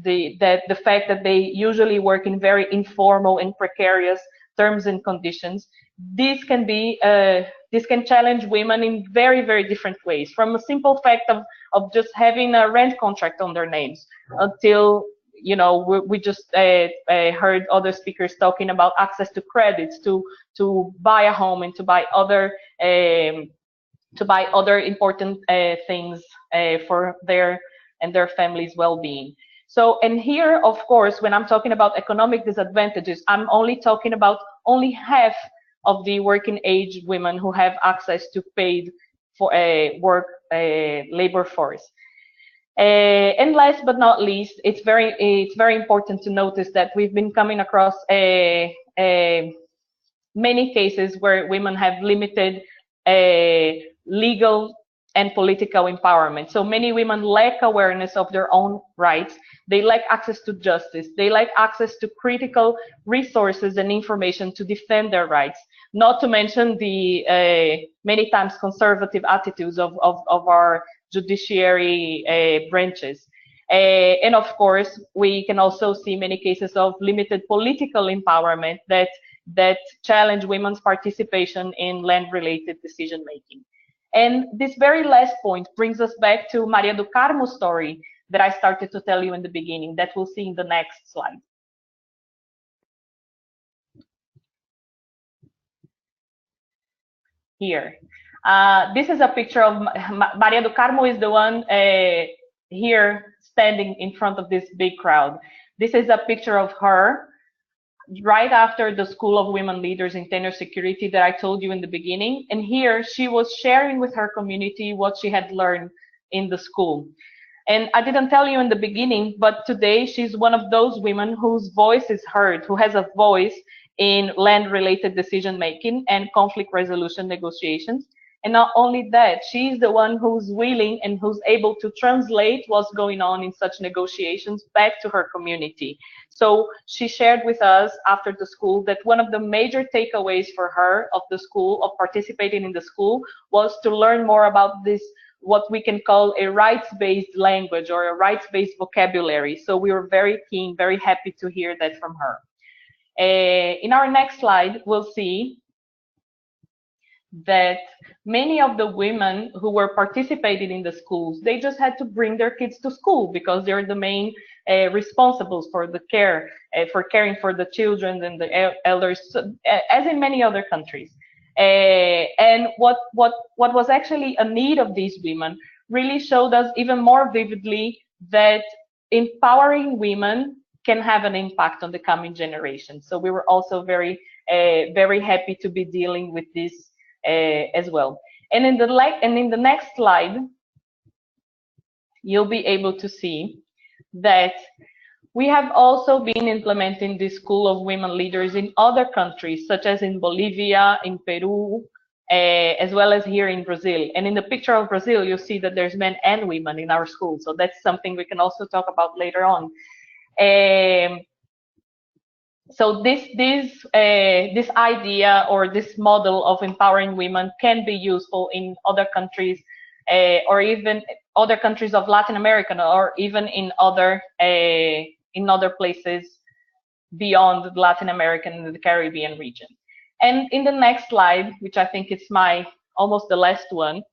the fact that they usually work in very informal and precarious terms and conditions, this can challenge women in very, very different ways, from a simple fact of just having a rent contract on their names, until, you know, we just heard other speakers talking about access to credits to buy a home and to buy other important things for their and their family's well-being. So, and here, of course, when I'm talking about economic disadvantages, I'm only talking about only half of the working age women who have access to paid for labor force. And last but not least, it's very important to notice that we've been coming across many cases where women have limited legal and political empowerment. So many women lack awareness of their own rights. They lack access to justice. They lack access to critical resources and information to defend their rights, not to mention the many times conservative attitudes of our judiciary branches. And of course, we can also see many cases of limited political empowerment that challenge women's participation in land-related decision-making. And this very last point brings us back to Maria do Carmo's story that I started to tell you in the beginning, that we'll see in the next slide. Here. This is a picture of Maria do Carmo is the one here standing in front of this big crowd. This is a picture of her right after the School of Women Leaders in Tenure Security that I told you in the beginning. And here she was sharing with her community what she had learned in the school. And I didn't tell you in the beginning, but today she's one of those women whose voice is heard, who has a voice in land-related decision-making and conflict resolution negotiations. And not only that, she's the one who's willing and who's able to translate what's going on in such negotiations back to her community. So she shared with us after the school that one of the major takeaways for her of the school, of participating in the school, was to learn more about this, what we can call a rights-based language or a rights-based vocabulary. So we were very keen, very happy to hear that from her. In our next slide, we'll see that many of the women who were participating in the schools, they just had to bring their kids to school because they're the main responsibles for the care, for caring for the children and the elders, as in many other countries. And what was actually a need of these women really showed us even more vividly that empowering women can have an impact on the coming generation. So we were also very happy to be dealing with this as well. And in the next slide, you'll be able to see that we have also been implementing the School of Women Leaders in other countries, such as in Bolivia, in Peru, as well as here in Brazil. And in the picture of Brazil, you'll see that there's men and women in our school. So that's something we can also talk about later on. So this idea or this model of empowering women can be useful in other countries, or even other countries of Latin America, or even in other places beyond Latin American and the Caribbean region. And in the next slide, which I think is almost the last one,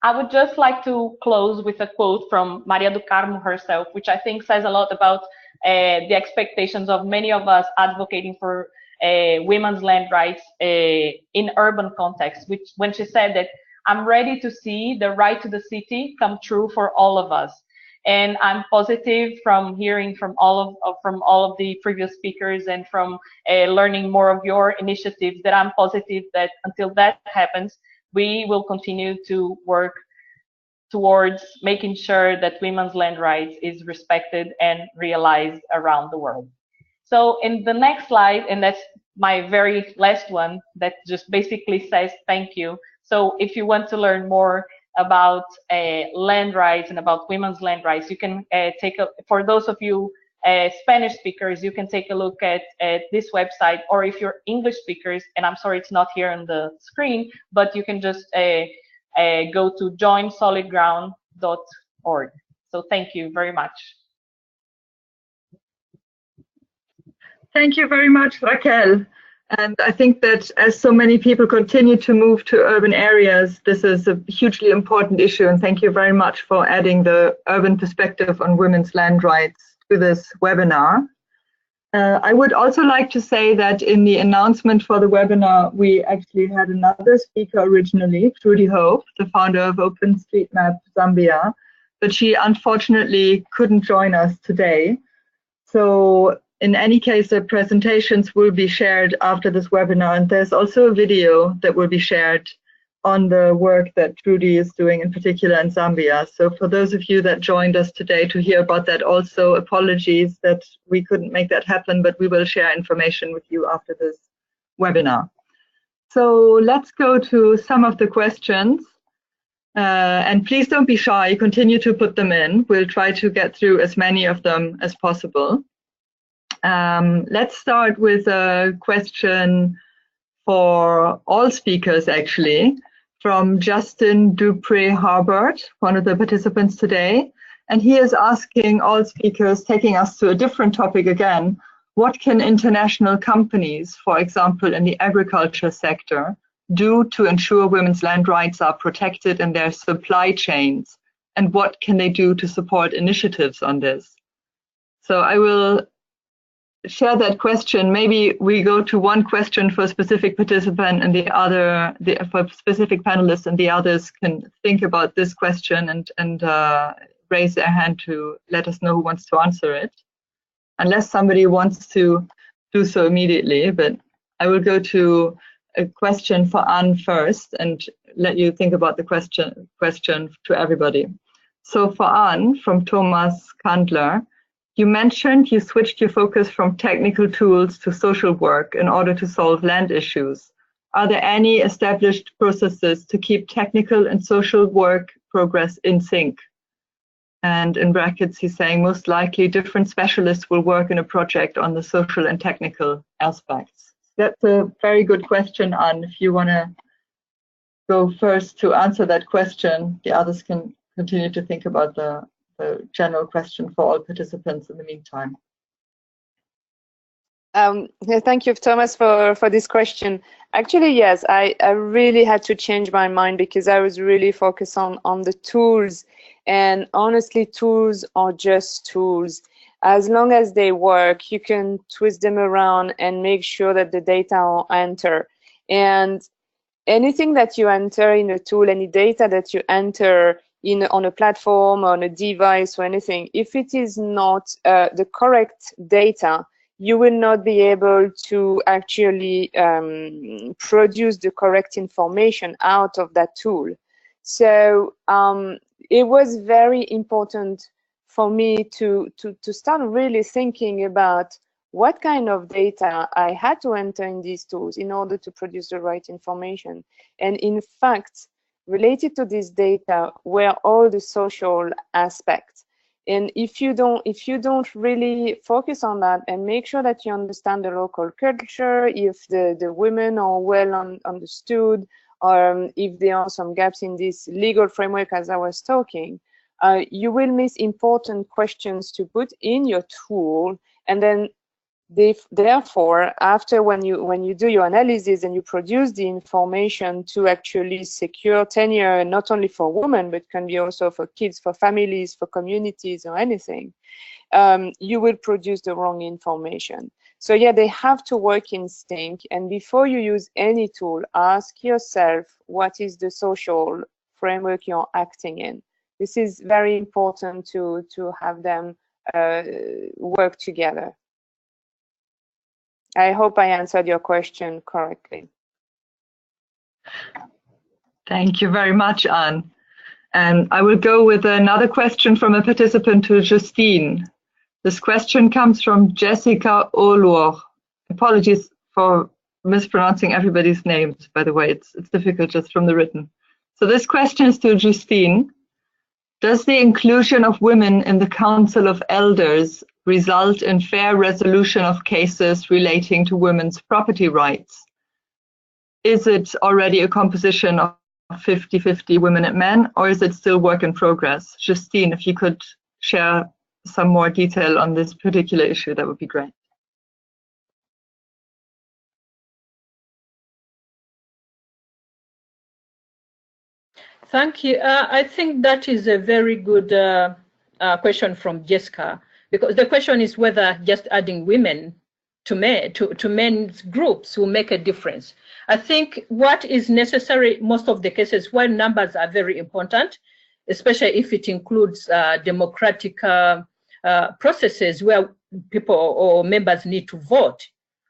I would just like to close with a quote from Maria do Carmo herself, which I think says a lot about the expectations of many of us advocating for women's land rights in urban context, which when she said that, "I'm ready to see the right to the city come true for all of us." And I'm positive from hearing from all of the previous speakers and from learning more of your initiatives that I'm positive that until that happens, we will continue to work towards making sure that women's land rights is respected and realized around the world. So in the next slide, and that's my very last one, that just basically says thank you. So if you want to learn more about land rights and about women's land rights, you can for those of you Spanish speakers, you can take a look at this website, or if you're English speakers, and I'm sorry it's not here on the screen, but you can just go to joinsolidground.org. So thank you very much. Thank you very much, Raquel. And I think that as so many people continue to move to urban areas, this is a hugely important issue. And thank you very much for adding the urban perspective on women's land rights to this webinar. I would also like to say that in the announcement for the webinar, we actually had another speaker originally, Trudy, the founder of OpenStreetMap Zambia, but she unfortunately couldn't join us today. So in any case, the presentations will be shared after this webinar, and there's also a video that will be shared on the work that Trudy is doing, in particular in Zambia. So for those of you that joined us today to hear about that, also apologies that we couldn't make that happen, but we will share information with you after this webinar. So let's go to some of the questions. And please don't be shy, continue to put them in. We'll try to get through as many of them as possible. Let's start with a question for all speakers, actually, from Justine Dupré-Harbert, one of the participants today. And he is asking all speakers, taking us to a different topic again, what can international companies, for example, in the agriculture sector, do to ensure women's land rights are protected in their supply chains? And what can they do to support initiatives on this? So I will share that question. Maybe we go to one question for a specific participant and the other for specific panelists, and the others can think about this question and raise their hand to let us know who wants to answer it, unless somebody wants to do so immediately. But I will go to a question for Anne first and let you think about the question to everybody. So for Anne, from Thomas Kandler, you mentioned you switched your focus from technical tools to social work in order to solve land issues. Are there any established processes to keep technical and social work progress in sync? And in brackets, he's saying most likely different specialists will work in a project on the social and technical aspects. That's a very good question, Anne. If you want to go first to answer that question, the others can continue to think about the general question for all participants in the meantime. Thank you, Thomas, for this question. Actually, yes, I really had to change my mind because I was really focused on the tools. And honestly, tools are just tools. As long as they work, you can twist them around and make sure that the data are entered. And anything that you enter in a tool, any data that you enter on a platform, on a device or anything, if it is not the correct data, you will not be able to actually produce the correct information out of that tool. So it was very important for me to start really thinking about what kind of data I had to enter in these tools in order to produce the right information. And in fact, related to this data were all the social aspects. And if you don't really focus on that and make sure that you understand the local culture, if the women are well understood, or if there are some gaps in this legal framework as I was talking, you will miss important questions to put in your tool. And then therefore, after when you do your analysis and you produce the information to actually secure tenure, not only for women, but can be also for kids, for families, for communities or anything, you will produce the wrong information. So yeah, they have to work in sync. And before you use any tool, ask yourself, what is the social framework you're acting in? This is very important to have them work together. I hope I answered your question correctly. Thank you very much, Anne. And I will go with another question from a participant to Justine. This question comes from Jessica Oluor. Apologies for mispronouncing everybody's names, by the way. It's difficult just from the written. So this question is to Justine. Does the inclusion of women in the Council of Elders result in fair resolution of cases relating to women's property rights? Is it already a composition of 50-50 women and men, or is it still work in progress? Justine, if you could share some more detail on this particular issue, that would be great. Thank you. I think that is a very good question from Jessica, because the question is whether just adding women to men's groups will make a difference. I think what is necessary most of the cases, while numbers are very important, especially if it includes democratic processes where people or members need to vote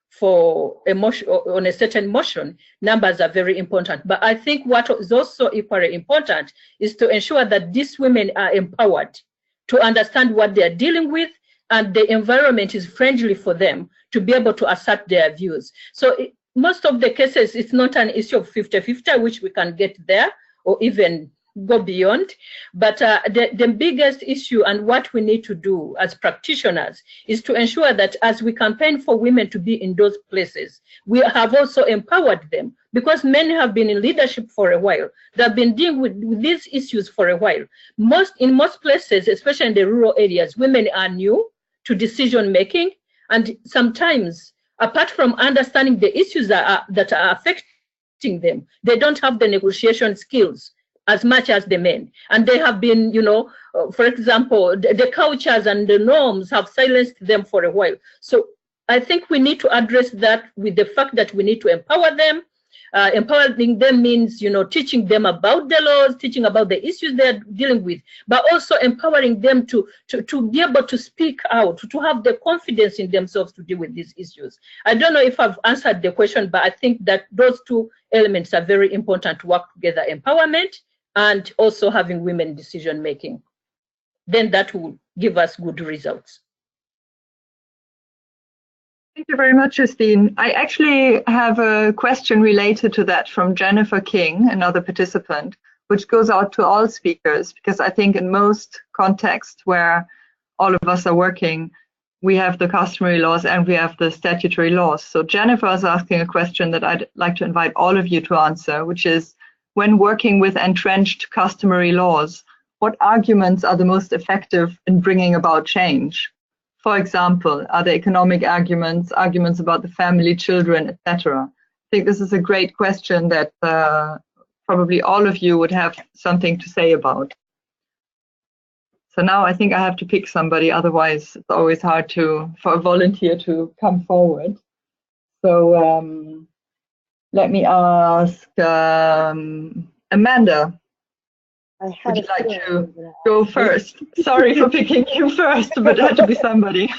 for a motion, on a certain motion, numbers are very important. But I think what is also equally important is to ensure that these women are empowered to understand what they are dealing with, and the environment is friendly for them to be able to assert their views. So most of the cases, it's not an issue of 50-50, which we can get there or even go beyond. But the biggest issue and what we need to do as practitioners is to ensure that as we campaign for women to be in those places, we have also empowered them, because men have been in leadership for a while. They've been dealing with these issues for a while. In most places, especially in the rural areas, women are new to decision making, and sometimes, apart from understanding the issues that are affecting them, they don't have the negotiation skills as much as the men. And they have been, for example, the cultures and the norms have silenced them for a while. So I think we need to address that with the fact that we need to empower them. Empowering them means, teaching them about the laws, teaching about the issues they're dealing with, but also empowering them to be able to speak out, to have the confidence in themselves to deal with these issues. I don't know if I've answered the question, but I think that those two elements are very important to work together: empowerment and also having women decision making. Then that will give us good results. Thank you very much, Justine. I actually have a question related to that from Jennifer King, another participant, which goes out to all speakers, because I think in most contexts where all of us are working, we have the customary laws and we have the statutory laws. So Jennifer is asking a question that I'd like to invite all of you to answer, which is, when working with entrenched customary laws, what arguments are the most effective in bringing about change? For example, are there economic arguments, arguments about the family, children, etc.? I think this is a great question that probably all of you would have something to say about. So now I think I have to pick somebody, otherwise it's always hard for a volunteer to come forward. So let me ask Amanda. Would you like to go first? Sorry for picking you first, but it had to be somebody.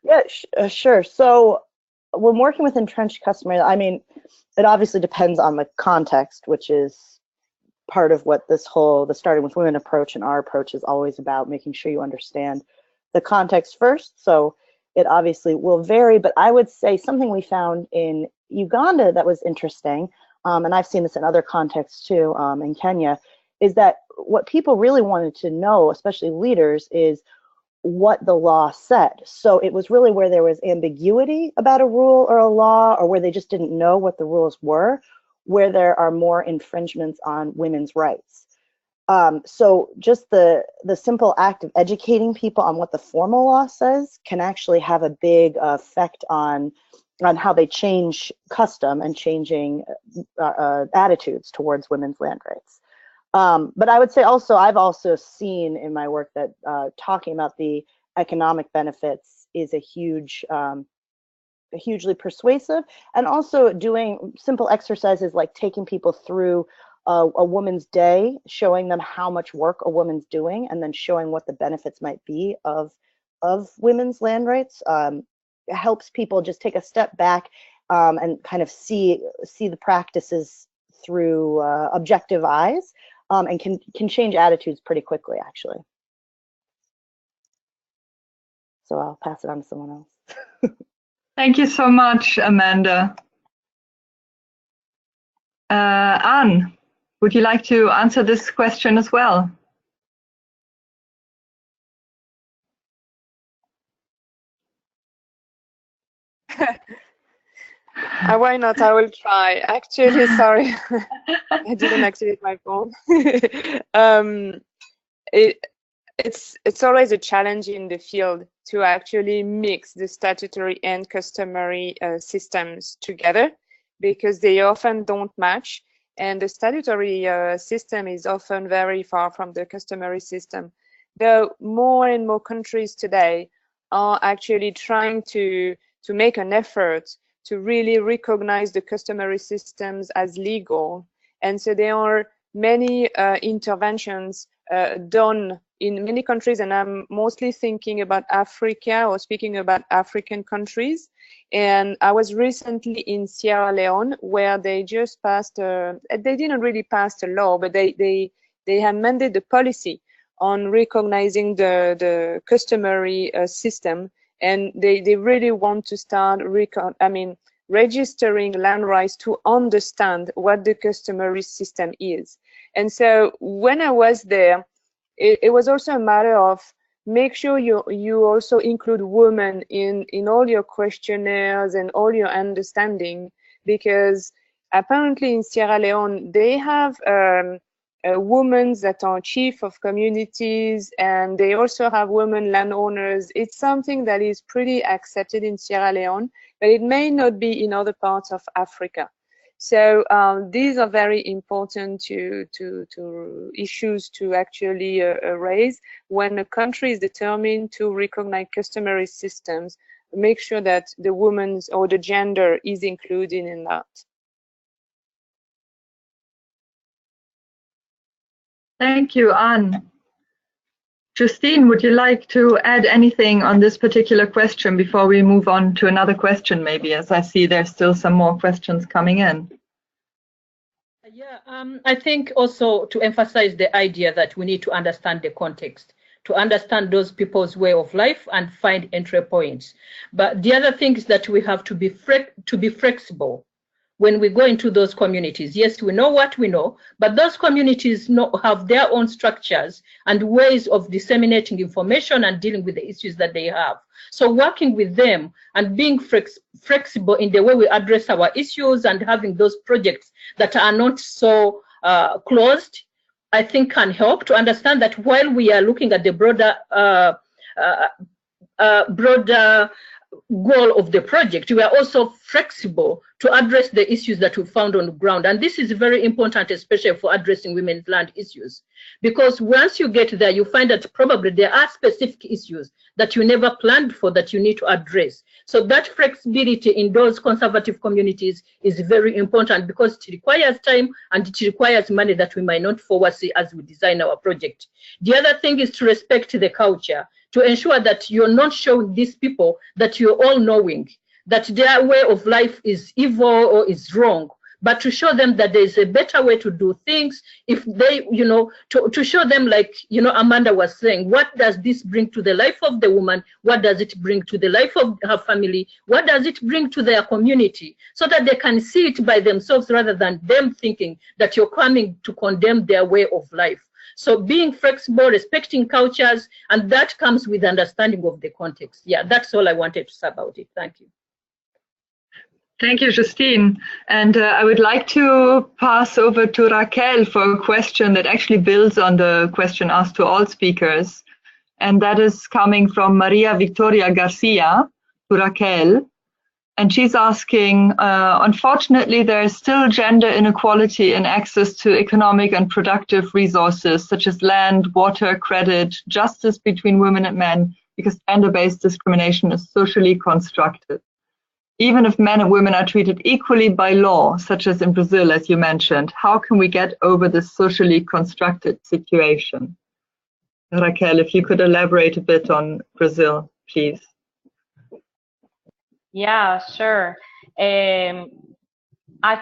Yeah, sure. So when working with entrenched customers, I mean, it obviously depends on the context, which is part of what the starting with women approach and our approach is always about, making sure you understand the context first. So it obviously will vary, but I would say something we found in Uganda that was interesting, and I've seen this in other contexts too, in Kenya, is that what people really wanted to know, especially leaders, is what the law said. So it was really where there was ambiguity about a rule or a law, or where they just didn't know what the rules were, where there are more infringements on women's rights. So just the simple act of educating people on what the formal law says can actually have a big effect on how they change custom and changing attitudes towards women's land rights. But I would say also, I've also seen in my work that talking about the economic benefits is a hugely persuasive, and also doing simple exercises like taking people through a woman's day, showing them how much work a woman's doing, and then showing what the benefits might be of women's land rights. It helps people just take a step back and kind of see the practices through objective eyes. And can change attitudes pretty quickly, actually. So I'll pass it on to someone else. Thank you so much, Amanda. Anne, would you like to answer this question as well? Why not? I will try. Actually, sorry, I didn't activate my phone. It's always a challenge in the field to actually mix the statutory and customary systems together, because they often don't match, and the statutory system is often very far from the customary system. Though more and more countries today are actually trying to make an effort to really recognize the customary systems as legal. And so there are many interventions done in many countries, and I'm mostly thinking about Africa or speaking about African countries. And I was recently in Sierra Leone, where they just passed, they didn't really pass a law, but they amended the policy on recognizing the customary system. And they really want to start registering land rights to understand what the customary system is. And so when I was there, it was also a matter of make sure you also include women in all your questionnaires and all your understanding, because apparently in Sierra Leone they have women that are chief of communities, and they also have women landowners. It's something that is pretty accepted in Sierra Leone, but it may not be in other parts of Africa. So these are very important issues to actually raise when a country is determined to recognize customary systems. Make sure that the woman's or the gender is included in that. Thank you, Anne. Justine, would you like to add anything on this particular question before we move on to another question, maybe, as I see there's still some more questions coming in? Yeah, I think also to emphasize the idea that we need to understand the context, to understand those people's way of life and find entry points. But the other thing is that we have to be flexible when we go into those communities. Yes, we know what we know, but those communities have their own structures and ways of disseminating information and dealing with the issues that they have. So working with them and being flexible in the way we address our issues and having those projects that are not so closed, I think can help to understand that while we are looking at the broader goal of the project, we are also flexible to address the issues that we found on the ground. And this is very important, especially for addressing women's land issues, because once you get there, you find that probably there are specific issues that you never planned for that you need to address. So that flexibility in those conservative communities is very important, because it requires time and it requires money that we might not foresee as we design our project. The other thing is to respect the culture, to ensure that you're not showing these people that you're all knowing, that their way of life is evil or is wrong, but to show them that there's a better way to do things. If they, to show them, like, Amanda was saying, what does this bring to the life of the woman? What does it bring to the life of her family? What does it bring to their community? So that they can see it by themselves rather than them thinking that you're coming to condemn their way of life. So being flexible, respecting cultures, and that comes with understanding of the context. Yeah, that's all I wanted to say about it. Thank you. Thank you, Justine. And I would like to pass over to Raquel for a question that actually builds on the question asked to all speakers. And that is coming from Maria Victoria Garcia to Raquel. And she's asking, unfortunately, there is still gender inequality in access to economic and productive resources, such as land, water, credit, justice between women and men, because gender-based discrimination is socially constructed. Even if men and women are treated equally by law, such as in Brazil, as you mentioned, how can we get over this socially constructed situation? Raquel, if you could elaborate a bit on Brazil, please. Yeah, sure. I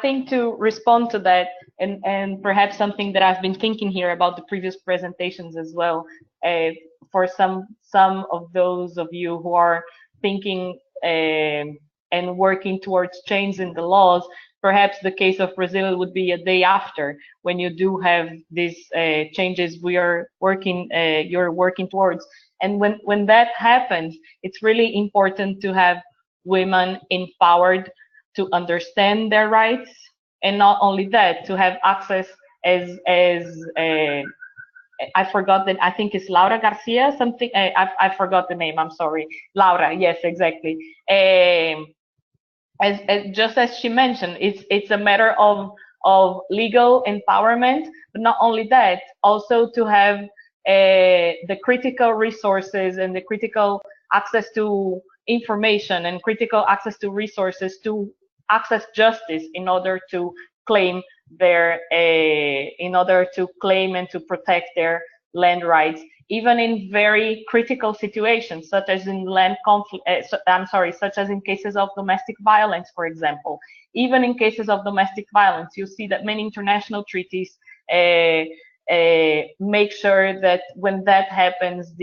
think to respond to that, and perhaps something that I've been thinking here about the previous presentations as well, for some of those of you who are thinking and working towards change in the laws, perhaps the case of Brazil would be a day after, when you do have these changes you're working towards. And when that happens, it's really important to have women empowered to understand their rights, and not only that, to have access as I forgot that, I think it's Laura Garcia, something, I forgot the name, I'm sorry. Laura, yes, exactly. Just as she mentioned, it's a matter of legal empowerment, but not only that, also to have the critical resources and the critical access to information and critical access to resources to access justice in order to claim and to protect their land rights, even in very critical situations, such as in land conflict. Such as in cases of domestic violence, for example. Even in cases of domestic violence, you see that many international treaties make sure that when that happens,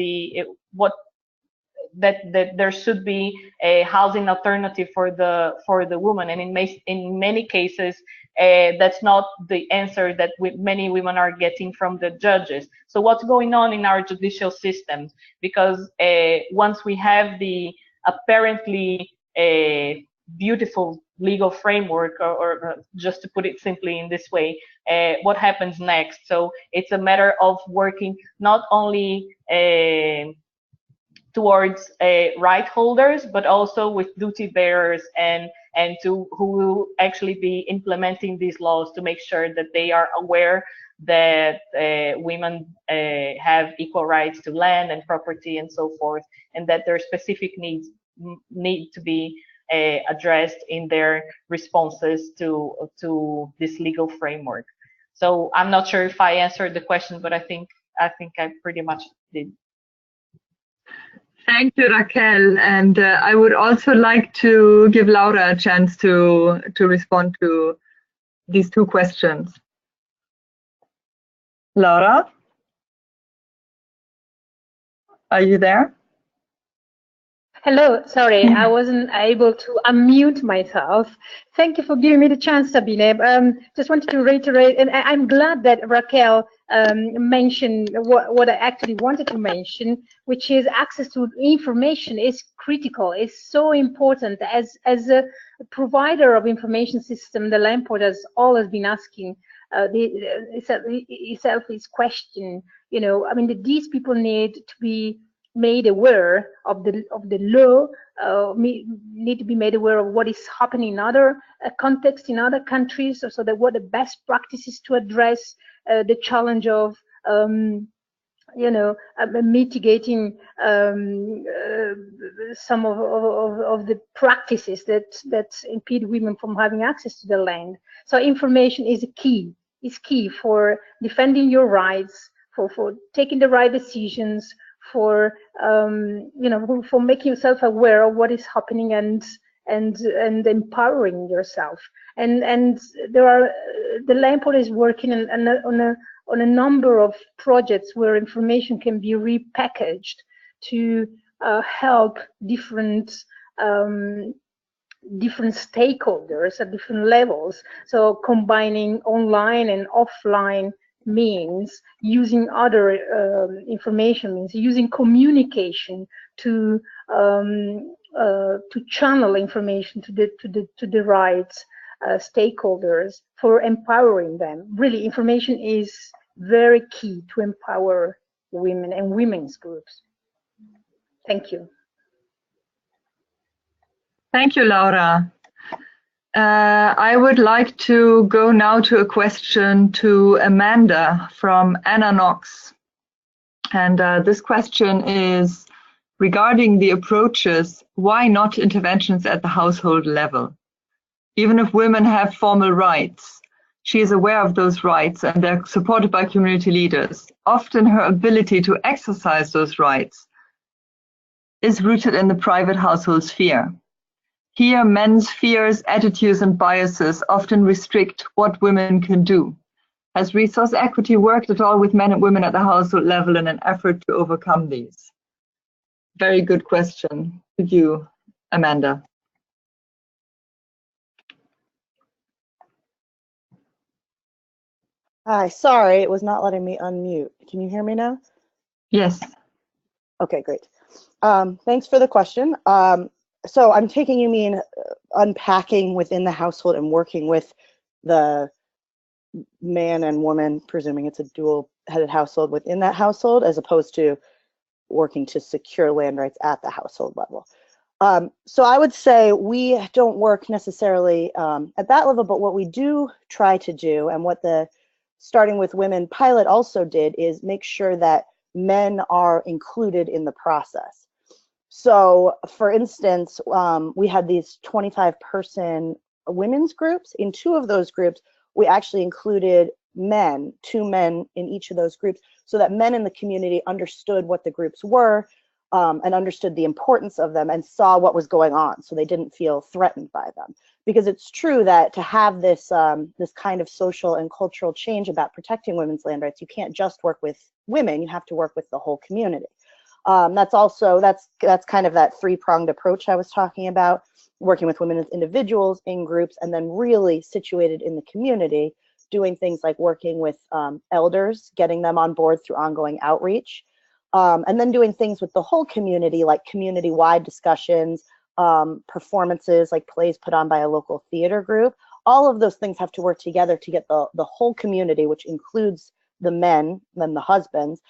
that there should be a housing alternative for the woman, and in many cases that's not the answer that many women are getting from the judges. So what's going on in our judicial system? Because once we have the apparently beautiful legal framework, or just to put it simply in this way, what happens next? So it's a matter of working not only towards right holders, but also with duty bearers and to who will actually be implementing these laws to make sure that they are aware that women have equal rights to land and property and so forth, and that their specific needs need to be addressed in their responses to this legal framework. So I'm not sure if I answered the question, but I think I pretty much did. Thank you, Raquel. And I would also like to give Laura a chance to respond to these two questions. Laura, are you there? Hello, sorry, I wasn't able to unmute myself. Thank you for giving me the chance, Sabine. Just wanted to reiterate, and I'm glad that Raquel mentioned what I actually wanted to mention, which is access to information is critical, is so important. As a provider of information system, the land port has always been asking itself this question, you know, I mean, these people need to be made aware of the law, need to be made aware of what is happening in other contexts in other countries, so that what the best practices to address the challenge of you know, mitigating some of the practices that impede women from having access to the land. So information is key. Is key for defending your rights, for taking the right decisions, for you know, for making yourself aware of what is happening and empowering yourself. And there are, the land port is working on a number of projects where information can be repackaged to help different stakeholders at different levels. So combining online and offline means, using other information means, using communication to channel information to the right stakeholders, for empowering them. Really, information is very key to empower women and women's groups. Thank you. Thank you, Laura. I would like to go now to a question to Amanda from Anna Knox. And this question is regarding the approaches, why not interventions at the household level? Even if women have formal rights, she is aware of those rights and they're supported by community leaders. Often her ability to exercise those rights is rooted in the private household sphere. Here, men's fears, attitudes, and biases often restrict what women can do. Has resource equity worked at all with men and women at the household level in an effort to overcome these? Very good question to you, Amanda. Hi, sorry, it was not letting me unmute. Can you hear me now? Yes. Okay, great. Thanks for the question. So I'm taking you mean unpacking within the household and working with the man and woman, presuming it's a dual-headed household within that household, as opposed to working to secure land rights at the household level. So I would say we don't work necessarily at that level, but what we do try to do, and what the Starting with Women pilot also did, is make sure that men are included in the process. So for instance, we had these 25-person women's groups. In 2 of those groups, we actually included men, 2 men in each of those groups, so that men in the community understood what the groups were and understood the importance of them and saw what was going on, so they didn't feel threatened by them. Because it's true that to have this this kind of social and cultural change about protecting women's land rights, you can't just work with women, you have to work with the whole community. That's kind of that three-pronged approach I was talking about, working with women as individuals, in groups, and then really situated in the community, doing things like working with elders, getting them on board through ongoing outreach, and then doing things with the whole community, like community-wide discussions, performances like plays put on by a local theater group. All of those things have to work together to get the whole community, which includes the men and the husbands,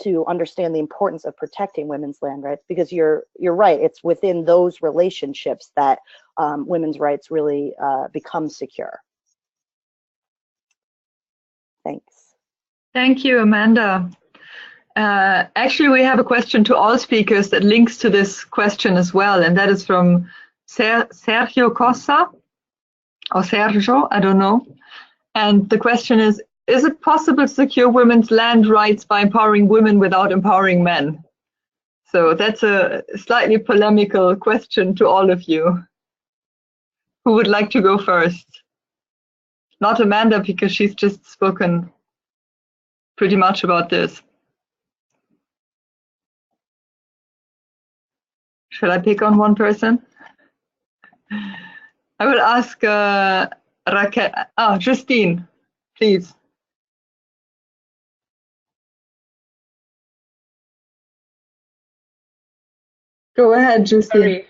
to understand the importance of protecting women's land rights, because you're right, it's within those relationships that women's rights really become secure. Thanks. Thank you, Amanda. Actually, we have a question to all speakers that links to this question as well, and that is from Sergio Costa, or Sergio, I don't know. And the question is it possible to secure women's land rights by empowering women without empowering men? So that's a slightly polemical question to all of you. Who would like to go first? Not Amanda, because she's just spoken pretty much about this. Should I pick on one person? I will ask Raquel. Oh, Justine, please. Go ahead, Justine. Sorry.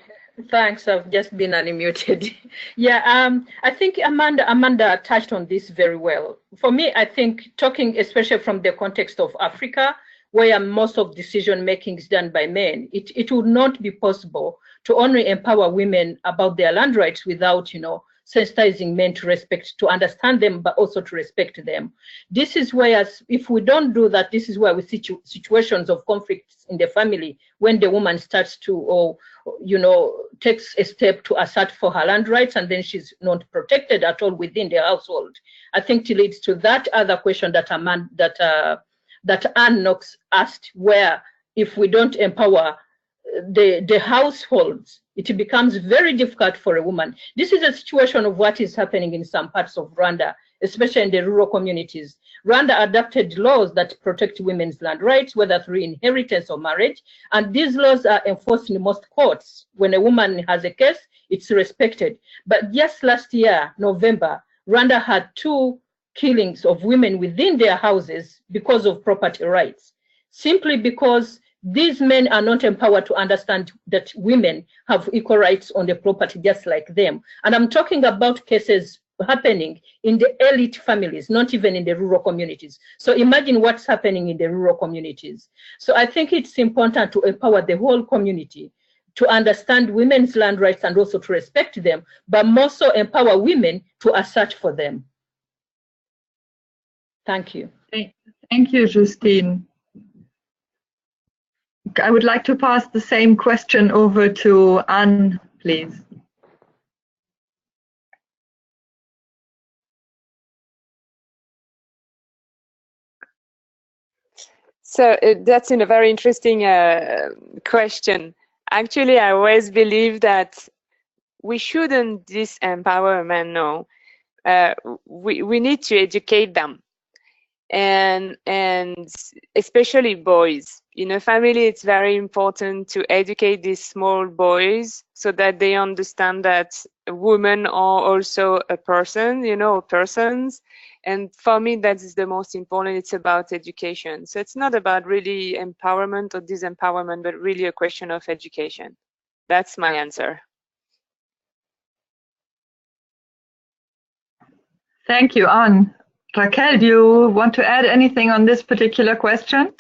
Thanks, I've just been unmuted. Yeah, I think Amanda touched on this very well. For me, I think talking especially from the context of Africa, where most of decision making is done by men, it would not be possible to only empower women about their land rights without, sensitizing men to understand them, but also to respect them. This is where, if we don't do that, this is where we see situations of conflicts in the family when the woman starts to, takes a step to assert for her land rights, and then she's not protected at all within the household. I think it leads to that other question that Anne Knox asked, where if we don't empower the households, it becomes very difficult for a woman. This is a situation of what is happening in some parts of Rwanda, especially in the rural communities. Rwanda adopted laws that protect women's land rights, whether through inheritance or marriage, and these laws are enforced in most courts. When a woman has a case, it's respected. But just last year, November, Rwanda had 2 killings of women within their houses because of property rights, simply because these men are not empowered to understand that women have equal rights on the property just like them. And I'm talking about cases happening in the elite families, not even in the rural communities. So imagine what's happening in the rural communities. So I think it's important to empower the whole community to understand women's land rights and also to respect them, but more so empower women to assert for them. Thank you. Thank you, Justine. I would like to pass the same question over to Anne, please. So that's a very interesting question. Actually, I always believe that we shouldn't disempower men, no. We need to educate them. And especially boys. In a family, it's very important to educate these small boys so that they understand that women are also a person, persons. And for me, that is the most important. It's about education. So it's not about really empowerment or disempowerment, but really a question of education. That's my answer. Thank you, Anne. Raquel, do you want to add anything on this particular question?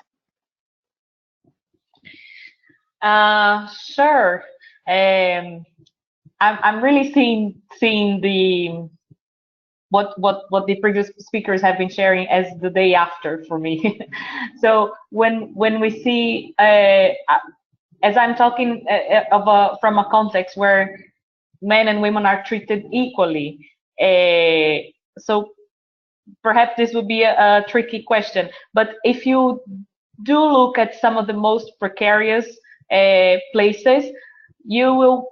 Sure. I'm really seeing the what the previous speakers have been sharing as the day after for me. So when we see, as I'm talking from a context where men and women are treated equally, so perhaps this would be a tricky question. But if you do look at some of the most precarious places, you will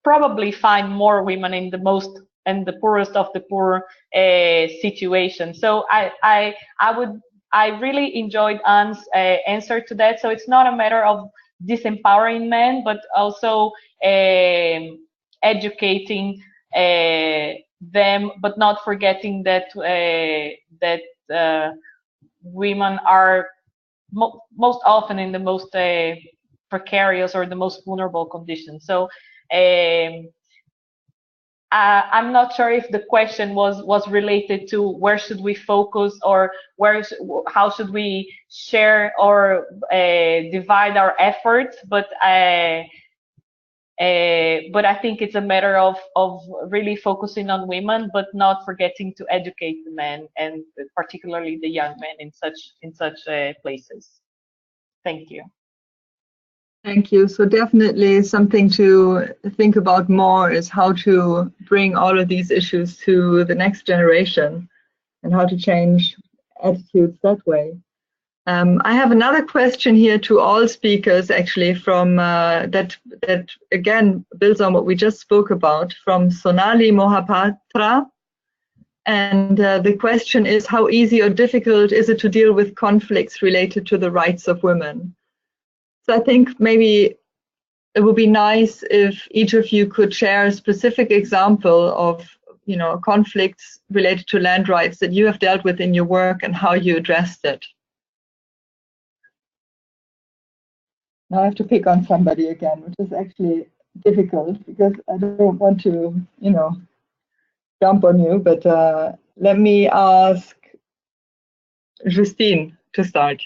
probably find more women in the poorest of the poor situation. So I would I really enjoyed Anne's answer to that. So it's not a matter of disempowering men, but also educating them, but not forgetting that women are most often in the most precarious or the most vulnerable conditions. So I'm not sure if the question was related to where should we focus, or how should we share or divide our efforts, but I think it's a matter of really focusing on women, but not forgetting to educate the men, and particularly the young men in such places. Thank you. Thank you. So definitely something to think about more is how to bring all of these issues to the next generation and how to change attitudes that way. I have another question here to all speakers, actually, from that again builds on what we just spoke about, from Sonali Mohapatra. And the question is, how easy or difficult is it to deal with conflicts related to the rights of women? So I think maybe it would be nice if each of you could share a specific example of, conflicts related to land rights that you have dealt with in your work and how you addressed it. Now I have to pick on somebody again, which is actually difficult because I don't want to, jump on you, but let me ask Justine to start.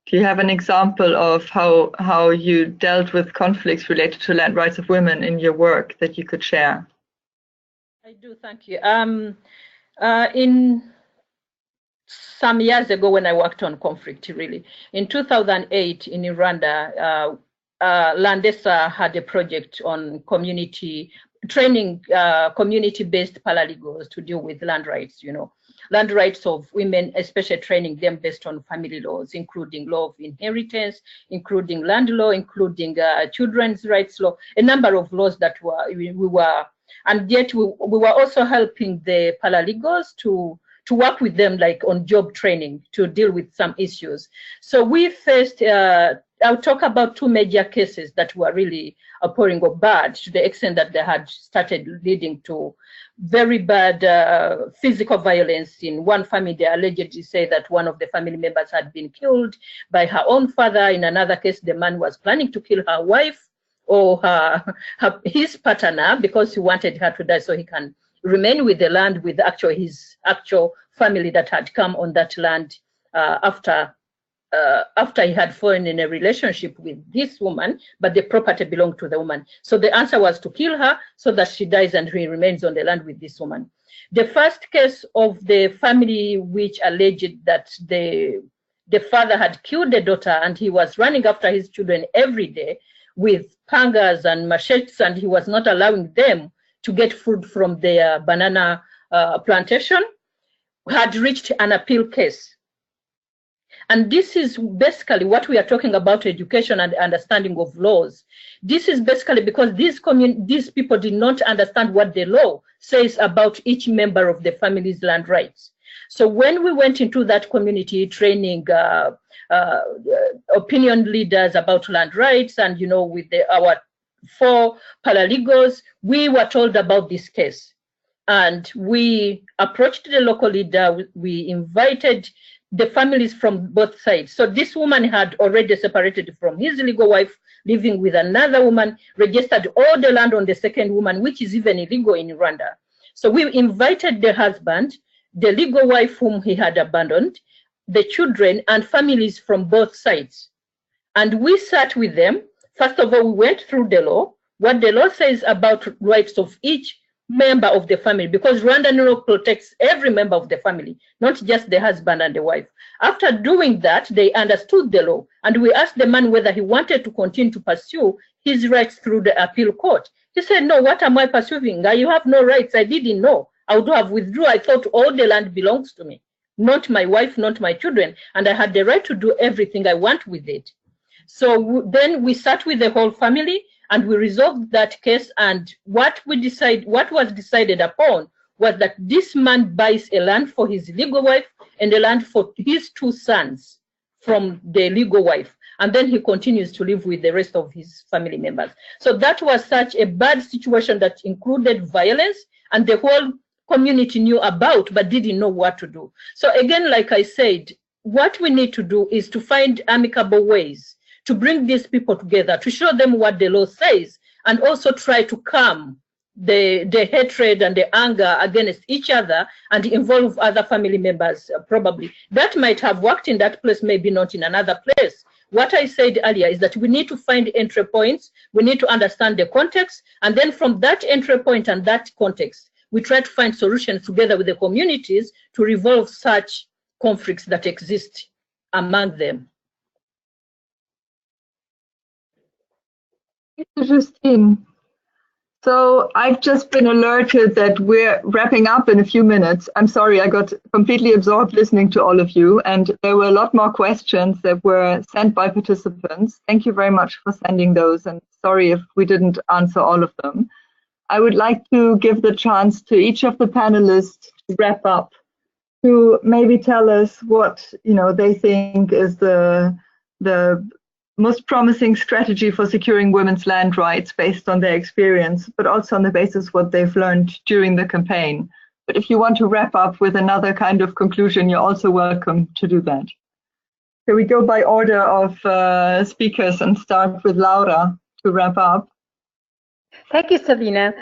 Do you have an example of how you dealt with conflicts related to land rights of women in your work that you could share? I do, thank you. In some years ago, when I worked on conflict, really, in 2008 in Rwanda, Landesa had a project on training community-based paralegals to deal with land rights, land rights of women, especially training them based on family laws, including law of inheritance, including land law, including children's rights law, a number of laws that we were, and yet we were also helping the paralegals to work with them, like on job training, to deal with some issues. So we faced, I'll talk about two major cases that were really appalling or bad, to the extent that they had started leading to very bad physical violence. In one family, they allegedly say that one of the family members had been killed by her own father. In another case, the man was planning to kill her wife or his partner because he wanted her to die so he can remain with the land with his actual family that had come on that land after he had fallen in a relationship with this woman, but the property belonged to the woman. So the answer was to kill her so that she dies and he remains on the land with this woman. The first case of the family which alleged that the father had killed the daughter and he was running after his children every day with pangas and machetes, and he was not allowing them to get food from their banana plantation, had reached an appeal case. And this is basically what we are talking about, education and understanding of laws. This is basically because these people did not understand what the law says about each member of the family's land rights. So when we went into that community training opinion leaders about land rights, and with our 4 paralegals, we were told about this case. And we approached the local leader, we invited the families from both sides. So this woman had already separated from his legal wife, living with another woman, registered all the land on the second woman, which is even illegal in Rwanda. So we invited the husband, the legal wife whom he had abandoned, the children, and families from both sides. And we sat with them. First of all, we went through the law, what the law says about rights of each member of the family, because Rwandan law protects every member of the family, not just the husband and the wife. After doing that, they understood the law, and we asked the man whether he wanted to continue to pursue his rights through the appeal court. He said, no, what am I pursuing? You have no rights. I didn't know. I would have withdrawn. I thought all the land belongs to me, not my wife, not my children, and I had the right to do everything I want with it. So then we sat with the whole family and we resolved that case, and what was decided upon was that this man buys a land for his legal wife and a land for his 2 sons from the legal wife. And then he continues to live with the rest of his family members. So that was such a bad situation that included violence, and the whole community knew about but didn't know what to do. So again, like I said, what we need to do is to find amicable ways to bring these people together, to show them what the law says, and also try to calm the hatred and the anger against each other and involve other family members. Probably that might have worked in that place, maybe not in another place. What I said earlier is that we need to find entry points, we need to understand the context, and then from that entry point and that context, we try to find solutions together with the communities to resolve such conflicts that exist among them. Thank you, Justine. So I've just been alerted that we're wrapping up in a few minutes. I'm sorry, I got completely absorbed listening to all of you, and there were a lot more questions that were sent by participants. Thank you very much for sending those, and sorry if we didn't answer all of them. I would like to give the chance to each of the panelists to wrap up, to maybe tell us what they think is the most promising strategy for securing women's land rights based on their experience, but also on the basis of what they've learned during the campaign. But if you want to wrap up with another kind of conclusion, you're also welcome to do that. So we go by order of speakers and start with Laura to wrap up. Thank you, Sabine.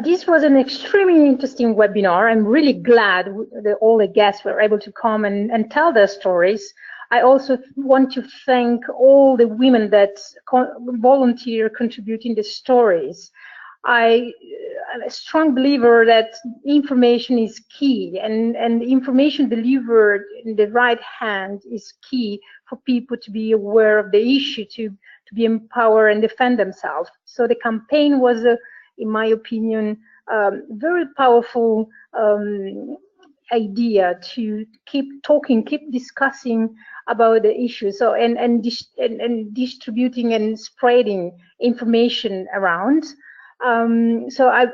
This was an extremely interesting webinar. I'm really glad that all the guests were able to come and tell their stories. I also want to thank all the women that volunteer contributing the stories. I'm a strong believer that information is key, and information delivered in the right hand is key for people to be aware of the issue, to be empowered and defend themselves. So the campaign was, in my opinion, very powerful idea to keep talking, keep discussing about the issue. So and distributing and spreading information around. So I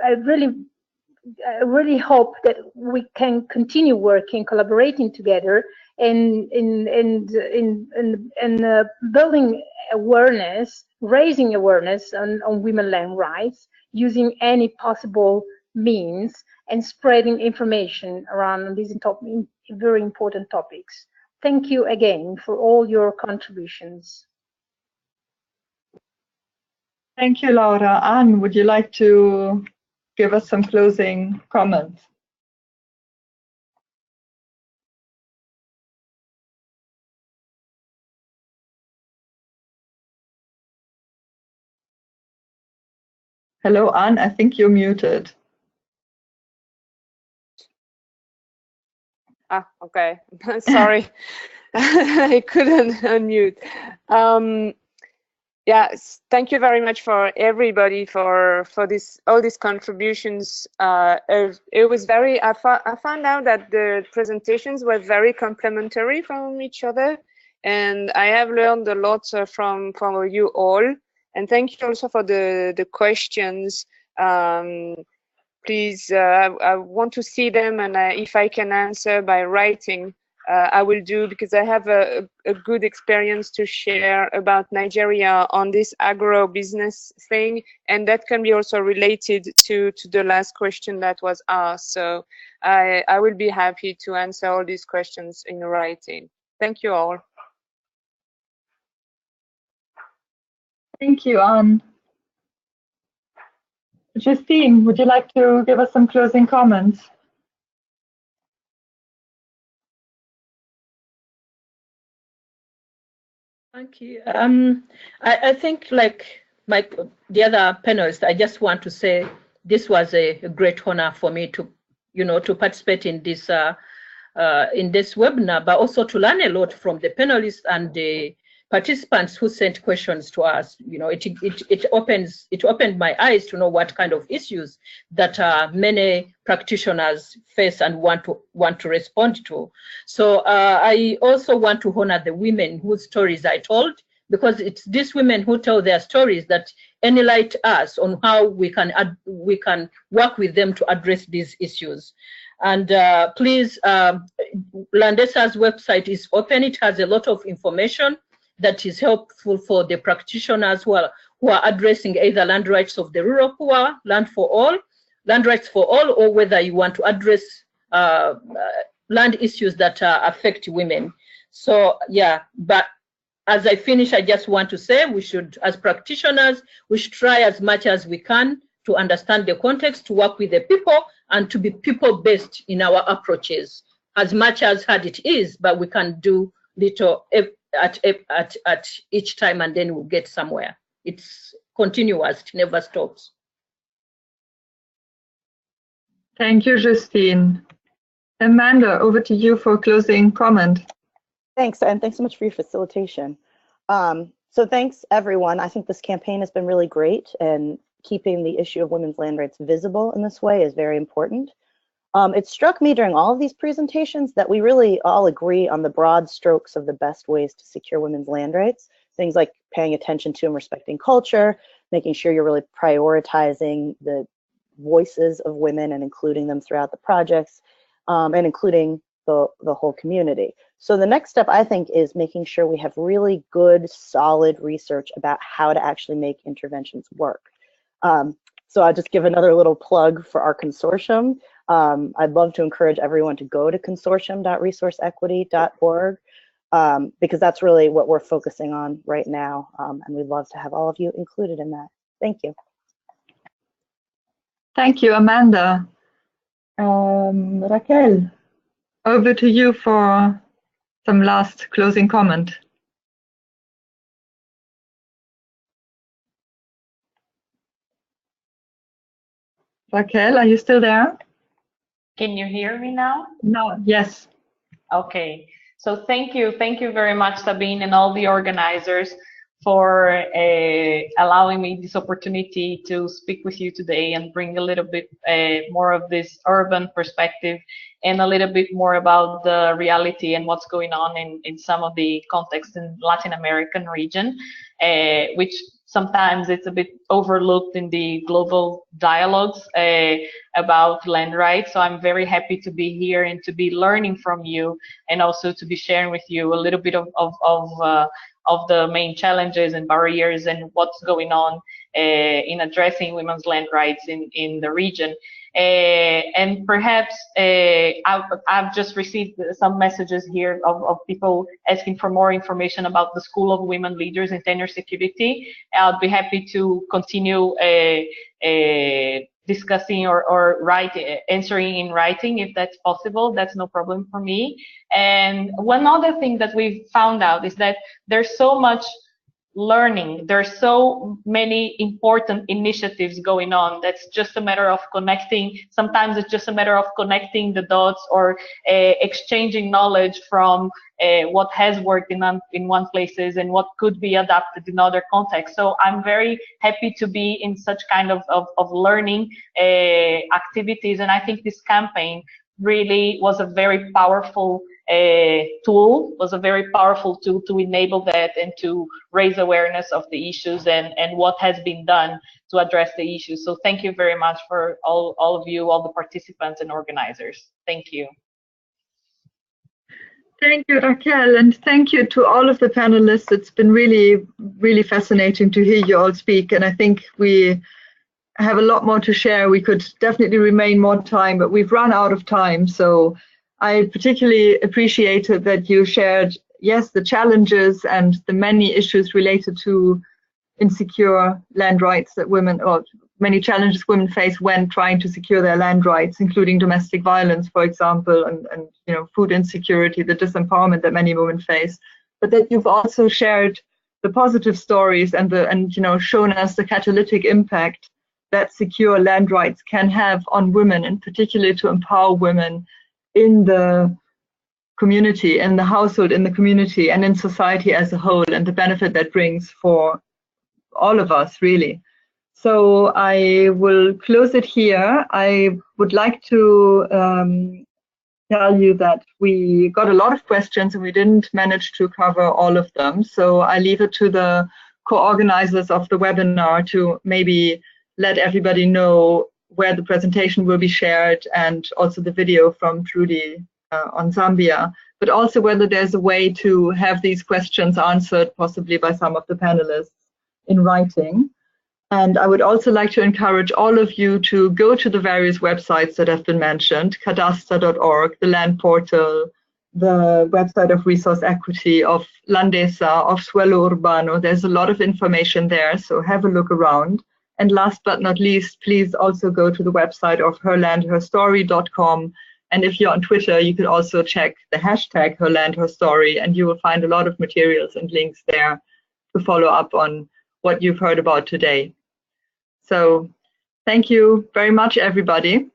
really hope that we can continue working, collaborating together, and building awareness, raising awareness on women land rights, using any possible means, and spreading information around these very important topics. Thank you again for all your contributions. Thank you, Laura. Anne, would you like to give us some closing comments? Hello, Anne, I think you're muted. Ah, okay. Sorry, I couldn't unmute. Yes, thank you very much for everybody for all these contributions. It was very. I found out that the presentations were very complementary from each other, and I have learned a lot from you all. And thank you also for the questions. Please, I want to see them, and if I can answer by writing, I will do, because I have a good experience to share about Nigeria on this agro business thing, and that can be also related to the last question that was asked. So I will be happy to answer all these questions in writing. Thank you all. Thank you, Anne. Justine, would you like to give us some closing comments? Thank you. I think, like the other panelists, I just want to say this was a great honor for me to, to participate in this webinar, but also to learn a lot from the panelists and the participants who sent questions to us. It opened my eyes to know what kind of issues that many practitioners face and want to respond to. So I also want to honor the women whose stories I told, because it's these women who tell their stories that enlighten us on how we can work with them to address these issues. And please, Landesa's website is open. It has a lot of information that is helpful for the practitioners who are addressing either land rights of the rural poor, land rights for all, or whether you want to address land issues that affect women. So yeah, but as I finish, I just want to say we should, as practitioners, we should try as much as we can to understand the context, to work with the people, and to be people-based in our approaches, as much as hard it is, but we can do little at each time, and then we'll get somewhere. It's continuous, it never stops. Thank you, Justine. Amanda, over to you for closing comment. Thanks, and thanks so much for your facilitation. So thanks, everyone. I think this campaign has been really great, and keeping the issue of women's land rights visible in this way is very important. It struck me during all of these presentations that we really all agree on the broad strokes of the best ways to secure women's land rights. Things like paying attention to and respecting culture, making sure you're really prioritizing the voices of women and including them throughout the projects, and including the whole community. So the next step, I think, is making sure we have really good, solid research about how to actually make interventions work. So I'll just give another little plug for our consortium. I'd love to encourage everyone to go to consortium.resourceequity.org, because that's really what we're focusing on right now, and we'd love to have all of you included in that. Thank you. Thank you, Amanda. Raquel, over to you for some last closing comment. Raquel, are you still there? Can you hear me now? No, yes. Okay, so thank you very much, Sabine, and all the organizers for allowing me this opportunity to speak with you today and bring a little bit more of this urban perspective and a little bit more about the reality and what's going on in some of the contexts in Latin American region, which sometimes it's a bit overlooked in the global dialogues about land rights. So I'm very happy to be here and to be learning from you, and also to be sharing with you a little bit of the main challenges and barriers and what's going on in addressing women's land rights in the region. And perhaps I've just received some messages here of people asking for more information about the School of Women Leaders in Tenure Security. I'll be happy to continue discussing or answering in writing if that's possible. That's no problem for me. And one other thing that we've found out is that there's so much learning, there's so many important initiatives going on. That's just a matter of connecting. Sometimes it's just a matter of connecting the dots or exchanging knowledge from what has worked in one places and what could be adapted in other contexts. So I'm very happy to be in such kind of learning activities, and I think this campaign really was a very powerful tool to enable that and to raise awareness of the issues and what has been done to address the issues. So thank you very much for all of you, all the participants and organizers. Thank you. Thank you, Raquel, and thank you to all of the panelists. It's been really, really fascinating to hear you all speak, and I think we have a lot more to share. We could definitely remain more time, but we've run out of time. So I particularly appreciated that you shared, yes, the challenges and the many issues related to insecure land rights that women, or many challenges women face when trying to secure their land rights, including domestic violence, for example, and you know, food insecurity, the disempowerment that many women face. But that you've also shared the positive stories and you know, shown us the catalytic impact that secure land rights can have on women, and particularly to empower women in the community, in the household, in the community, and in society as a whole, and the benefit that brings for all of us, really. So I will close it here. I would like to tell you that we got a lot of questions and we didn't manage to cover all of them. So I leave it to the co-organizers of the webinar to maybe let everybody know where the presentation will be shared, and also the video from Trudy on Zambia, but also whether there's a way to have these questions answered possibly by some of the panelists in writing. And I would also like to encourage all of you to go to the various websites that have been mentioned: cadasta.org, the land portal, the website of Resource Equity, of Landesa, of Suelo Urbano. There's a lot of information there, so have a look around. And last but not least, please also go to the website of herlandherstory.com. And if you're on Twitter, you can also check the hashtag herlandherstory, and you will find a lot of materials and links there to follow up on what you've heard about today. So thank you very much, everybody.